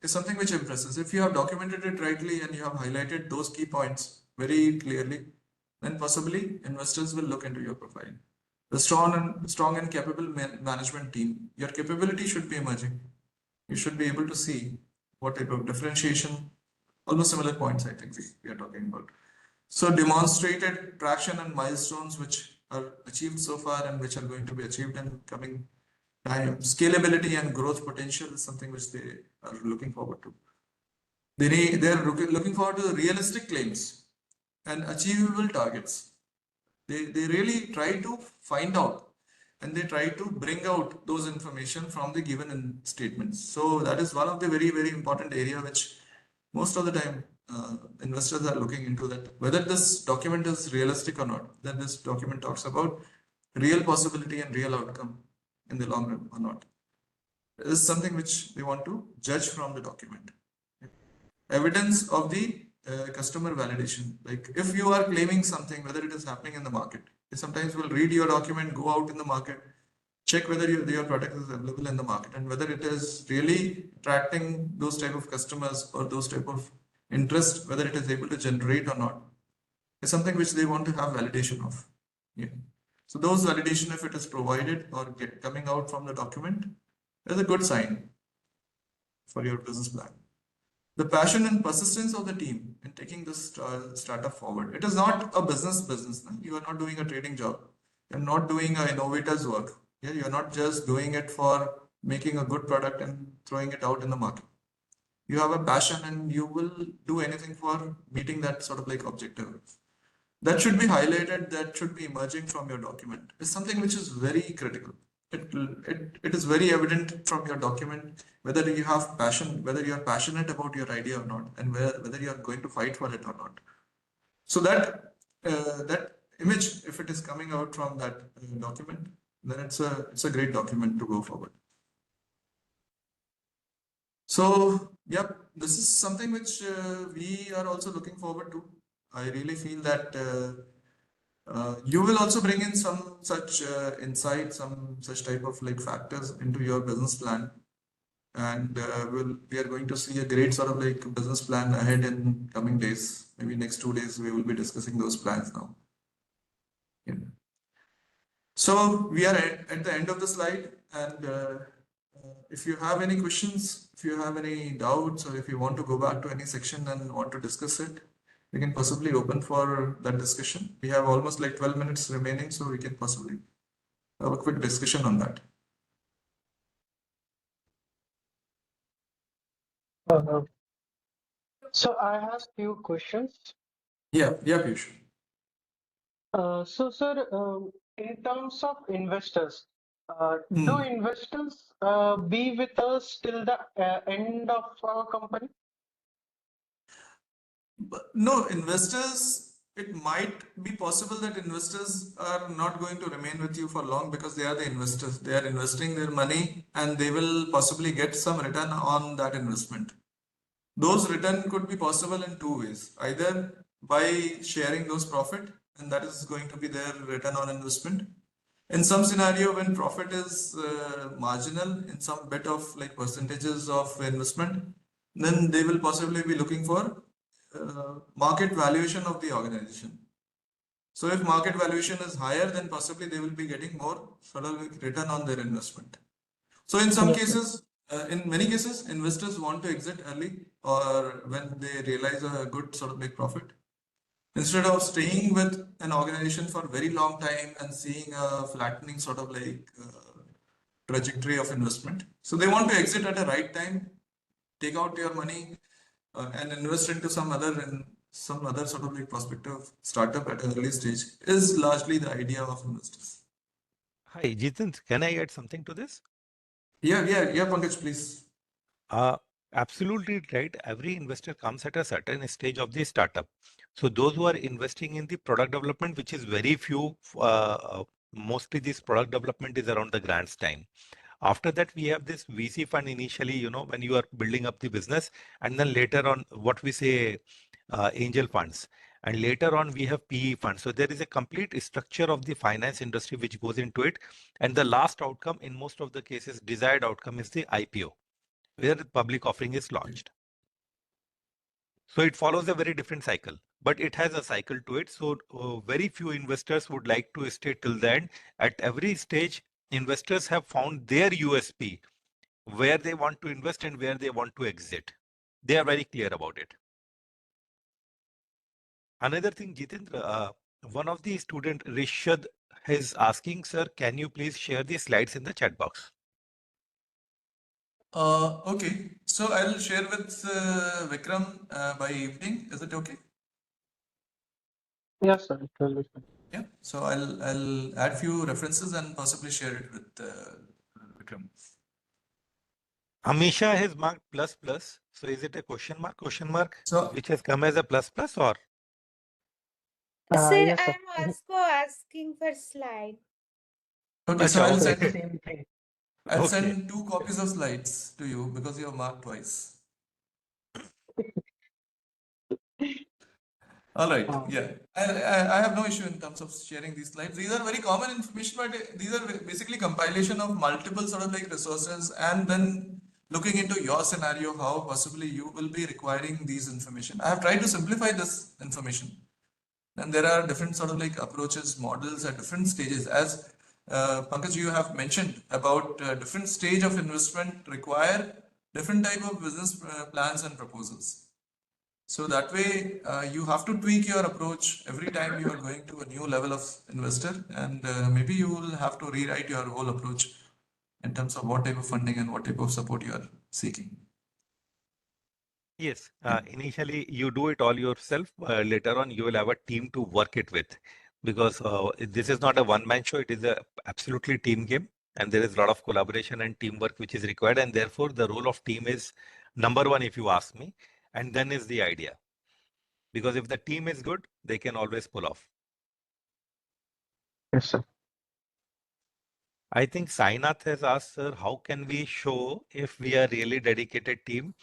is something which impresses. If you have documented it rightly and you have highlighted those key points very clearly, then possibly investors will look into your profile. The strong and capable management team, your capability should be emerging. You should be able to see what type of differentiation, almost similar points I think we are talking about. So demonstrated traction and milestones which are achieved so far and which are going to be achieved in coming time. Scalability and growth potential is something which they are looking forward to. They're looking forward to realistic claims and achievable targets. They really try to find out and they try to bring out those information from the given statements. So that is one of the very, very important area which most of the time investors are looking into, that whether this document is realistic or not, that this document talks about real possibility and real outcome in the long run or not. This is something which they want to judge from the document. Evidence of the customer validation. Like if you are claiming something, whether it is happening in the market, sometimes we'll read your document, go out in the market, check whether your product is available in the market and whether it is really attracting those type of customers or those type of interest, whether it is able to generate or not. It's something which they want to have validation of. Yeah. So those validation, if it is provided or coming out from the document, is a good sign for your business plan. The passion and persistence of the team in taking this startup forward. It is not a business. No? You are not doing a trading job. You're not doing an innovator's work. Yeah, you're not just doing it for making a good product and throwing it out in the market. You have a passion and you will do anything for meeting that sort of like objective. That should be highlighted, that should be emerging from your document. It's something which is very critical. It is very evident from your document whether you have passion, whether you are passionate about your idea or not, and whether you are going to fight for it or not. So that image, if it is coming out from that document, then it's a great document to go forward. So yep, this is something which we are also looking forward to. I really feel that you will also bring in some such insight, some such type of like factors into your business plan, and we are going to see a great sort of like business plan ahead in coming days. Maybe next 2 days we will be discussing those plans now. Yeah. So we are at the end of the slide, and if you have any questions, if you have any doubts, or if you want to go back to any section and want to discuss it, we can possibly open for that discussion. We have almost like 12 minutes remaining, so we can possibly have a quick discussion on that. So I have few questions. Yeah, Piyush. So, sir, in terms of investors, do Hmm. investors be with us till the end of our company? But no, investors, it might be possible that investors are not going to remain with you for long because they are the investors. They are investing their money and they will possibly get some return on that investment. Those return could be possible in two ways. Either by sharing those profit, and that is going to be their return on investment. In some scenario, when profit is marginal in some bit of like percentages of investment, then they will possibly be looking for market valuation of the organization. So if market valuation is higher, then possibly they will be getting more sort of like return on their investment. So in some Yes, sir. cases, in many cases, investors want to exit early or when they realize a good sort of big profit. Instead of staying with an organization for a very long time and seeing a flattening sort of like trajectory of investment. So they want to exit at a right time, take out your money and invest into some other sort of like prospective startup at an early stage is largely the idea of investors. Hi, Jitendra, can I add something to this? Yeah, Pankaj, please. Uh, Absolutely right. Every investor comes at a certain stage of the startup. So those who are investing in the product development, which is very few, mostly this product development is around the grants time. After that, we have this VC fund initially, when you are building up the business, and then later on, what we say, angel funds. And later on, we have PE funds. So there is a complete structure of the finance industry which goes into it. And the last outcome, in most of the cases, desired outcome is the IPO, where the public offering is launched. So it follows a very different cycle, but it has a cycle to it. So very few investors would like to stay till the end. At every stage, investors have found their USP, where they want to invest and where they want to exit. They are very clear about it. Another thing, Jitendra, one of the student, Rishad, is asking, sir, can you please share the slides in the chat box? Okay, so I'll share with Vikram by evening. Is it okay? Yes, sir. It will be fine. Yeah. So I'll add few references and possibly share it with Vikram. Amisha has marked plus plus. So is it a question mark, So which has come as a plus plus, or? Sir, Yes, sir. I'm also asking for slide. okay, so Acha, I'll So send it's okay. same thing. I'll Okay. send 2 copies of slides to you because you have marked twice. All right. Uh, Yeah. I have no issue in terms of sharing these slides. These are very common information, but these are basically compilation of multiple sort of like resources and then looking into your scenario, how possibly you will be requiring these information. I have tried to simplify this information. And there are different sort of like approaches, models at different stages. As Pankaj, you have mentioned about different stage of investment require different type of business plans and proposals. So that way, you have to tweak your approach every time you are going to a new level of investor, and maybe you will have to rewrite your whole approach in terms of what type of funding and what type of support you are seeking. Yes, initially you do it all yourself. Later on, you will have a team to work it with, because this is not a one-man show. It is a absolutely team game, and there is a lot of collaboration and teamwork which is required. And therefore, the role of team is number one, if you ask me. And then is the idea, because if the team is good, they can always pull off. yes, sir. I think Sainath has asked, sir, how can we show if we are really dedicated team?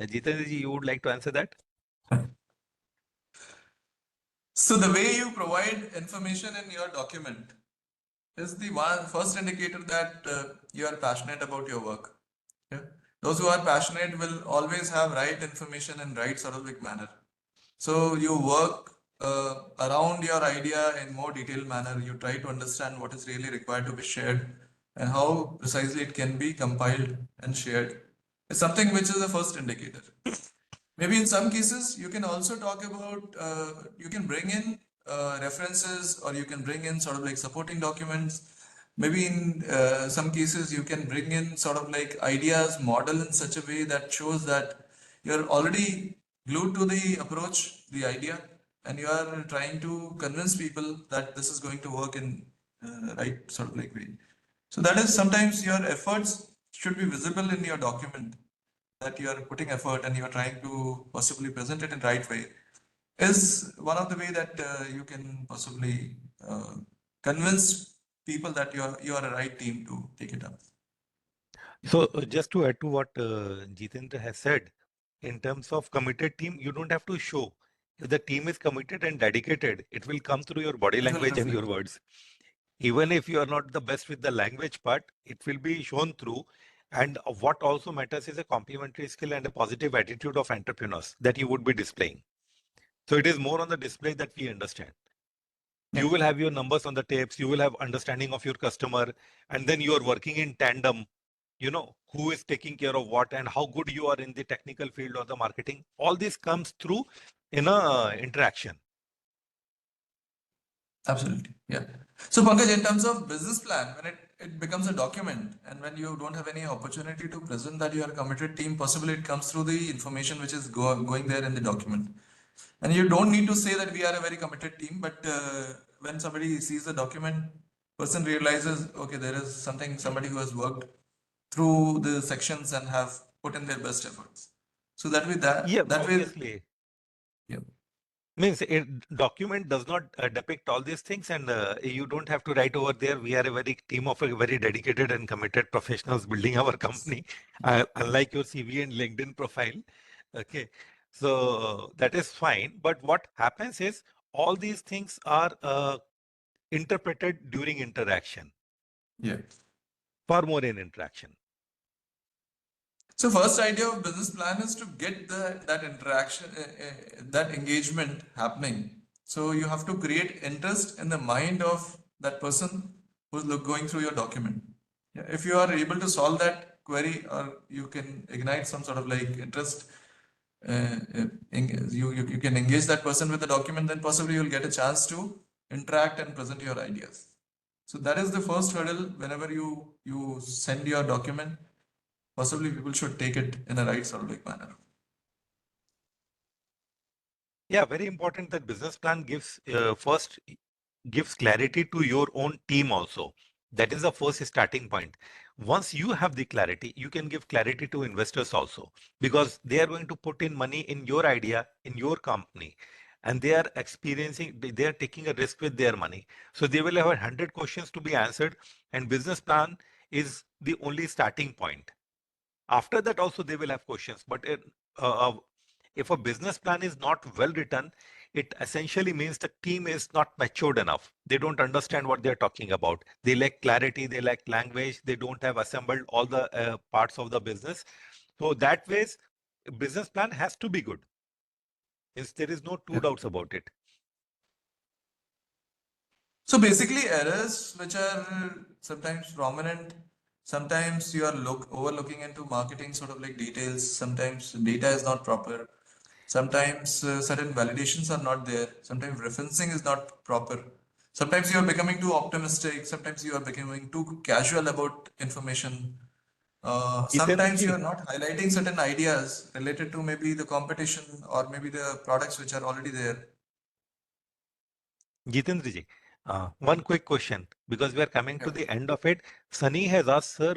Jitendra ji, you would like to answer that? So the way you provide information in your document is the first indicator that you are passionate about your work. Yeah? Those who are passionate will always have right information in right sort of like manner. So you work around your idea in more detailed manner. You try to understand what is really required to be shared and how precisely it can be compiled and shared. It's something which is the first indicator. Maybe in some cases, you can also talk about, you can bring in references or you can bring in sort of like supporting documents. Maybe in some cases, you can bring in sort of like ideas, model in such a way that shows that you're already glued to the approach, the idea, and you are trying to convince people that this is going to work in right sort of like way. So that is sometimes your efforts should be visible in your document, that you are putting effort and you are trying to possibly present it in right way is one of the way that you can possibly convince people that you are a right team to take it up. So just to add to what Jitendra has said, in terms of committed team, you don't have to show. If the team is committed and dedicated, it will come through your body It will language and your reflect. words. Even if you are not the best with the language part, it will be shown through. And what also matters is a complementary skill and a positive attitude of entrepreneurs that you would be displaying. So it is more on the display that we understand. Yeah. You will have your numbers on the tapes, you will have understanding of your customer, and then you are working in tandem, who is taking care of what and how good you are in the technical field or the marketing. All this comes through in a interaction. Absolutely. Yeah. So Pankaj, in terms of business plan, when it becomes a document and when you don't have any opportunity to present that you are a committed team, possibly it comes through the information which is going there in the document. And you don't need to say that we are a very committed team, but when somebody sees the document, person realizes, okay, there is somebody who has worked through the sections and have put in their best efforts. So that way, Yeah, that way, obviously. yeah, Means a document does not depict all these things, and you don't have to write over there. We are a very team of a very dedicated and committed professionals building our company, unlike your CV and LinkedIn profile. Okay, so that is fine. But what happens is all these things are interpreted during interaction, yeah. far more in interaction. So first idea of business plan is to get that interaction, that engagement happening. So you have to create interest in the mind of that person who's going through your document. Yeah, if you are able to solve that query or you can ignite some sort of like interest you can engage that person with the document, then possibly you'll get a chance to interact and present your ideas. So that is the first hurdle. Whenever you send your document, possibly people should take it in a right sort of like manner. Yeah, very important that business plan gives first gives clarity to your own team also. That is the first starting point. Once you have the clarity, you can give clarity to investors also, because they are going to put in money in your idea, in your company, and they are they are taking a risk with their money. So they will have 100 questions to be answered, and business plan is the only starting point. After that also they will have questions, but if a business plan is not well written, it essentially means the team is not matured enough. They don't understand what they're talking about. They lack clarity, they lack language, they don't have assembled all the parts of the business. So that ways, business plan has to be good. There is no two doubts about it. So basically errors which are sometimes prominent, sometimes you are overlooking into marketing sort of like details, sometimes data is not proper, sometimes certain validations are not there, sometimes referencing is not proper, sometimes you are becoming too optimistic, sometimes you are becoming too casual about information. Jitendra Sometimes you are ji, not highlighting certain ideas related to maybe the competition or maybe the products which are already there. Jitendra ji, one quick question, because we are coming to Yeah. the end of it. Sunny has asked, sir,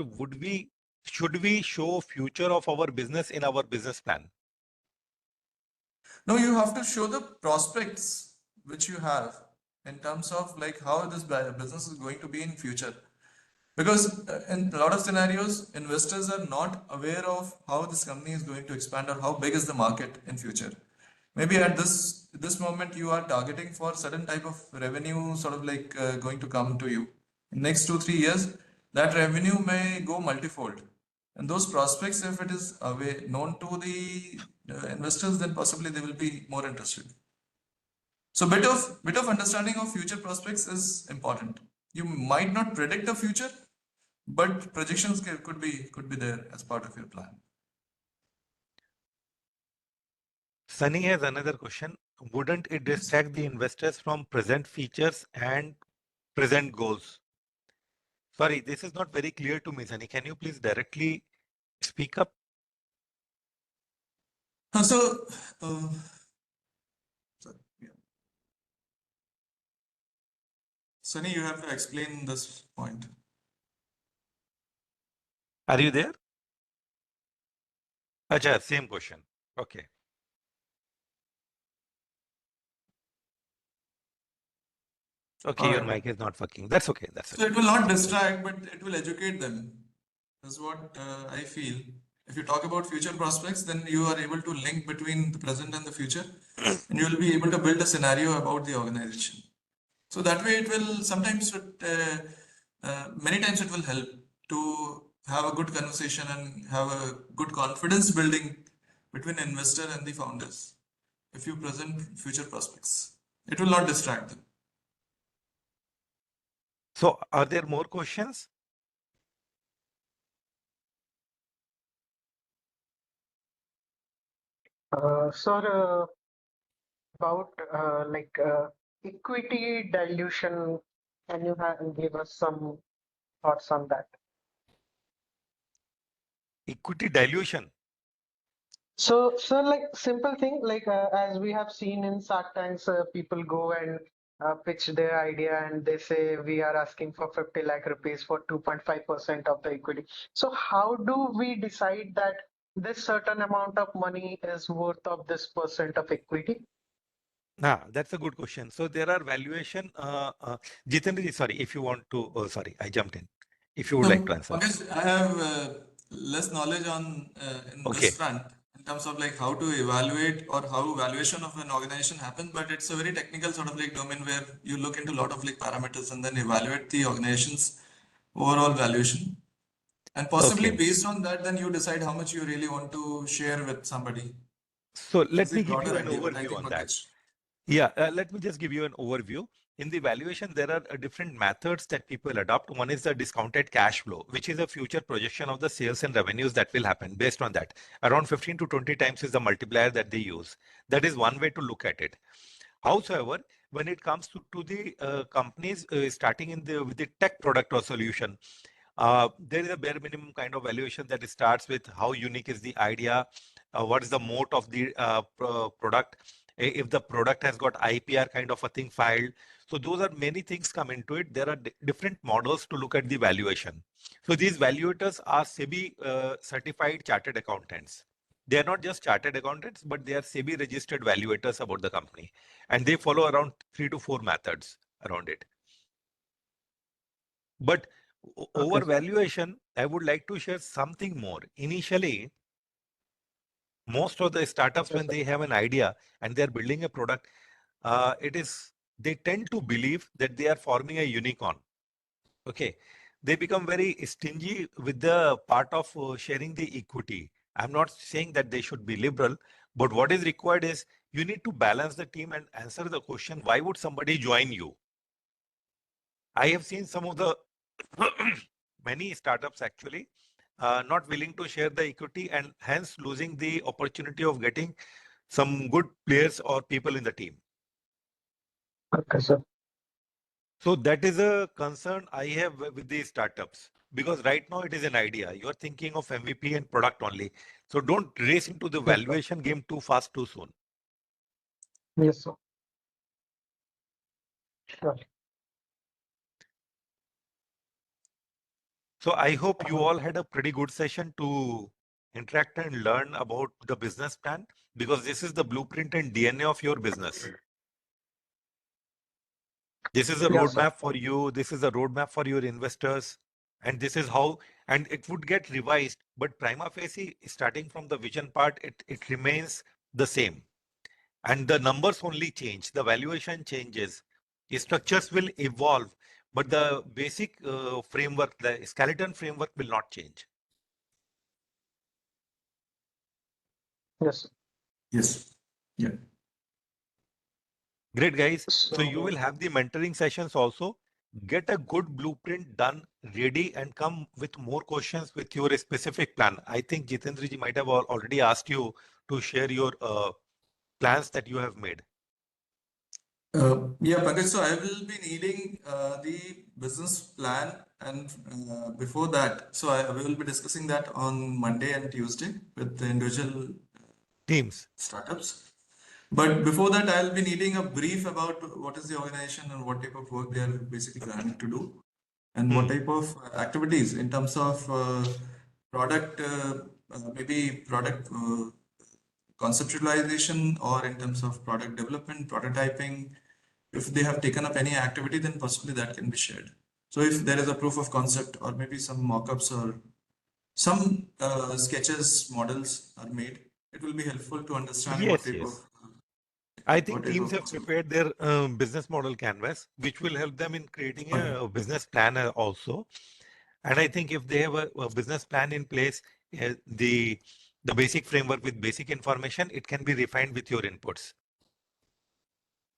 should we show future of our business in our business plan? No, you have to show the prospects which you have in terms of like how this business is going to be in future. Because in a lot of scenarios, investors are not aware of how this company is going to expand or how big is the market in future. Maybe at this moment you are targeting for certain type of revenue sort of like going to come to you. In next 2-3 years, that revenue may go multifold. And those prospects, if it is known to the investors, then possibly they will be more interested. So bit of understanding of future prospects is important. You might not predict the future, but projections could be there as part of your plan. Sunny has another question. Wouldn't it Yes. distract the investors from present features and present goals? Sorry, this is not very clear to me, Sunny. Can you please directly speak up? So, uh, sorry, yeah. Sunny, you have to explain this point. Are you there? Acha, same question. Okay. Okay, All your right. mic is not working. That's okay. That's So okay. it will not distract, but it will educate them. That's what I feel. If you talk about future prospects, then you are able to link between the present and the future, and you will be able to build a scenario about the organization. So that way, it will sometimes, many times, it will help to have a good conversation and have a good confidence building between investor and the founders. If you present future prospects, it will not distract them. So, are there more questions? Sir, about equity dilution, can you give us some thoughts on that? Equity dilution. So, like simple thing, as we have seen in Shark Tanks, people go and pitch their idea and they say we are asking for 50 lakh rupees for 2.5% of the equity. So, how do we decide that this certain amount of money is worth of this percent of equity? That's a good question. So there are valuation. Jitendra ji, sorry, if you want to, sorry, I jumped in. If you would like to So, answer. Pankaj, I have less knowledge on in Okay. this front in terms of like how to evaluate or how valuation of an organization happens, but it's a very technical sort of like domain where you look into a lot of like parameters and then evaluate the organization's overall valuation. And possibly Okay. based on that, then you decide how much you really want to share with somebody. So This is let the me give broader you an idea, but I overview think on that. Pankaj. Yeah, let me just give you an overview. in the valuation, there are different methods that people adopt. One is the discounted cash flow, which is a future projection of the sales and revenues that will happen based on that. Around 15 to 20 times is the multiplier that they use. That is one way to look at it. However, when it comes to the companies starting with the tech product or solution, there is a bare minimum kind of valuation that starts with how unique is the idea, what is the moat of the product, if the product has got IPR kind of a thing filed. So those are many things come into it. There are different models to look at the valuation. So these valuators are SEBI certified chartered accountants. They are not just chartered accountants, but they are SEBI registered valuators about the company. And they follow around 3 to 4 methods around it. But over valuation, I would like to share something more. Initially, most of the startups, when they have an idea and they're building a product, they tend to believe that they are forming a unicorn. Okay. They become very stingy with the part of sharing the equity. I'm not saying that they should be liberal, but what is required is you need to balance the team and answer the question, why would somebody join you? I have seen some of the many startups actually not willing to share the equity and hence losing the opportunity of getting some good players or people in the team. Okay, sir. So that is a concern I have with these startups, because right now it is an idea. You are thinking of MVP and product only. So don't race into the valuation game too fast, too soon. Yes, sir. Sure. So I hope you all had a pretty good session to interact and learn about the business plan, because this is the blueprint and DNA of your business. This is a roadmap for you. This is a roadmap for your investors. And this is how, and it would get revised, but prima facie, starting from the vision part, it remains the same. And the numbers only change. The valuation changes. The structures will evolve, but the basic framework, the skeleton framework will not change. Yes. Yes. Yeah. Great, guys. So you will have the mentoring sessions also. Get a good blueprint done, ready, and come with more questions with your specific plan. I think Jitendra ji might have already asked you to share your plans that you have made. Yeah, Pankaj, so I will be needing the business plan, and before that, so I will be discussing that on Monday and Tuesday with the individual teams, startups. But before that, I'll be needing a brief about what is the organization and what type of work they are basically planning to do, and what type of activities in terms of product, maybe product conceptualization, or in terms of product development, prototyping. If they have taken up any activity, then possibly that can be shared. So if there is a proof of concept, or maybe some mock-ups or some sketches, models are made, it will be helpful to understand what type of. I think teams have prepared their business model canvas, which will help them in creating a business plan also. And I think if they have a business plan in place, the basic framework with basic information, it can be refined with your inputs.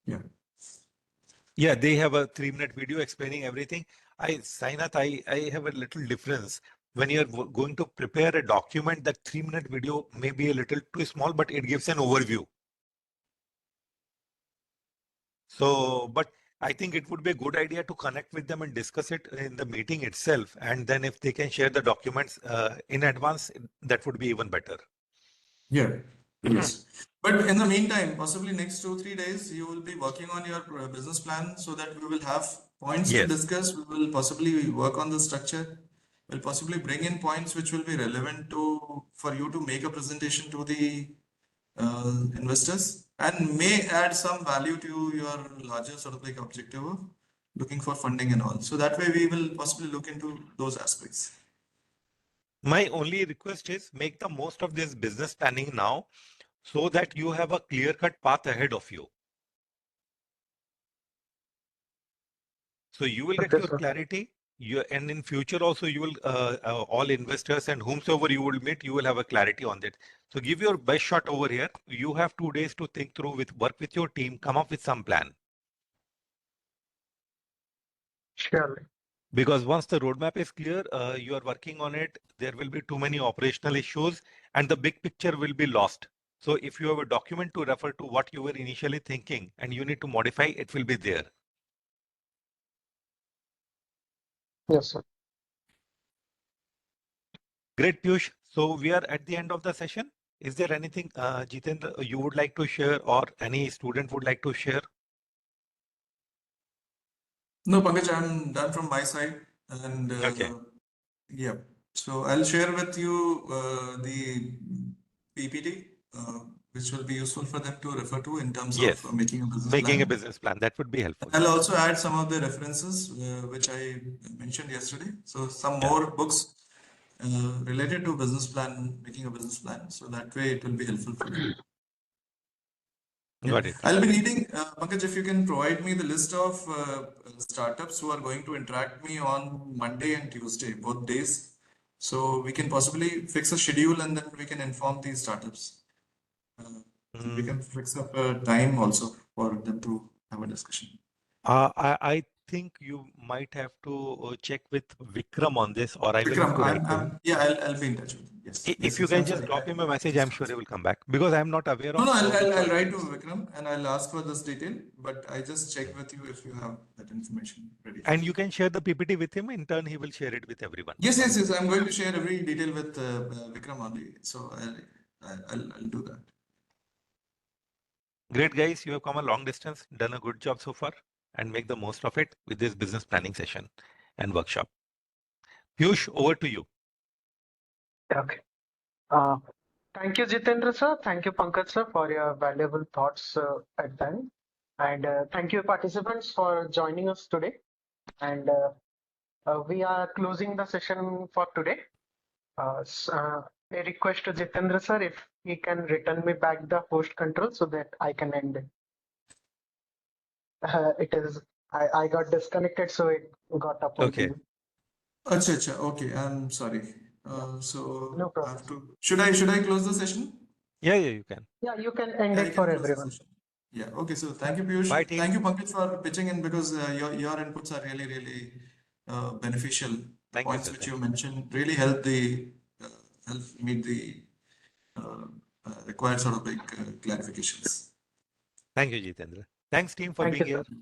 Yeah. Yeah, they have a 3-minute video explaining everything. Sainath, I have a little difference. When you're going to prepare a document, that 3-minute video may be a little too small, but it gives an overview. So, but I think it would be a good idea to connect with them and discuss it in the meeting itself. And then if they can share the documents in advance, that would be even better. Yeah. Yes. But in the meantime, possibly next 2-3 days, you will be working on your business plan, so that we will have points to discuss. We will possibly work on the structure. We'll possibly bring in points which will be relevant for you to make a presentation to the investors, and may add some value to your larger sort of like objective of looking for funding and all. So that way we will possibly look into those aspects. My only request is make the most of this business planning now, so that you have a clear-cut path ahead of you. So you will get your clarity. And in future also, you will all investors and whomsoever you will meet, you will have a clarity on that. So give your best shot over here. You have 2 days to think through, work with your team, come up with some plan. Surely. Because once the roadmap is clear, you are working on it, there will be too many operational issues and the big picture will be lost. So if you have a document to refer to what you were initially thinking and you need to modify, it will be there. Yes, sir. Great, Piyush. So we are at the end of the session. Is there anything, Jitendra, you would like to share or any student would like to share? No, Pankaj, I'm done from my side. And Okay. yeah, so I'll share with you the PPT, which will be useful for them to refer to in terms of Yes. making a business Making a plan. business plan. That would be helpful. I'll also add some of the references which I mentioned yesterday. So some Yeah. more books related to business plan, making a business plan. So that way it will be helpful for them. Yeah, Got it. I'll be needing, Pankaj, if you can provide me the list of startups who are going to interact me on Monday and Tuesday, both days. So we can possibly fix a schedule and then we can inform these startups. And we can fix up a time also for them to have a discussion. I think you might have to check with Vikram on this, or I will have Vikram, to write to him. yeah, I'll be in touch with him. Yes, If yes, you yes. can I'm just sorry. drop him a message, I'm sure he will come back because I'm not aware No, of no, which I'll all write to tools. Vikram and I'll ask for this detail, but I just check with you if you have that information ready. And you can share the PPT with him. In turn, he will share it with everyone. Yes, yes, yes. I'm going to share every detail with Vikram only. So I'll do that. Great, guys. You have come a long distance, done a good job so far, and make the most of it with this business planning session and workshop. Piyush, over to you. Okay. Thank you, Jitendra sir. Thank you, Pankaj sir, for your valuable thoughts at the end. And thank you, participants, for joining us today. And we are closing the session for today. A request to Jitendra sir if he can return me back the host control so that I can end it. I got disconnected, so it got uploaded. Okay. Acha, okay. I'm sorry. Yeah, So no I problem. have to. Should I close the session? Yeah, you can. Yeah, you can end Yeah, I it can for close the everyone. session. Yeah. Okay. So thank you, Piyush. Bye, team. Thank you, Pankaj, for pitching in because your inputs are really beneficial. The Thank you, points sir. which you mentioned really help uh, help meet the required sort of like clarifications. Thank you, Jitendra. Thanks, team, for Thank being you, here. sir.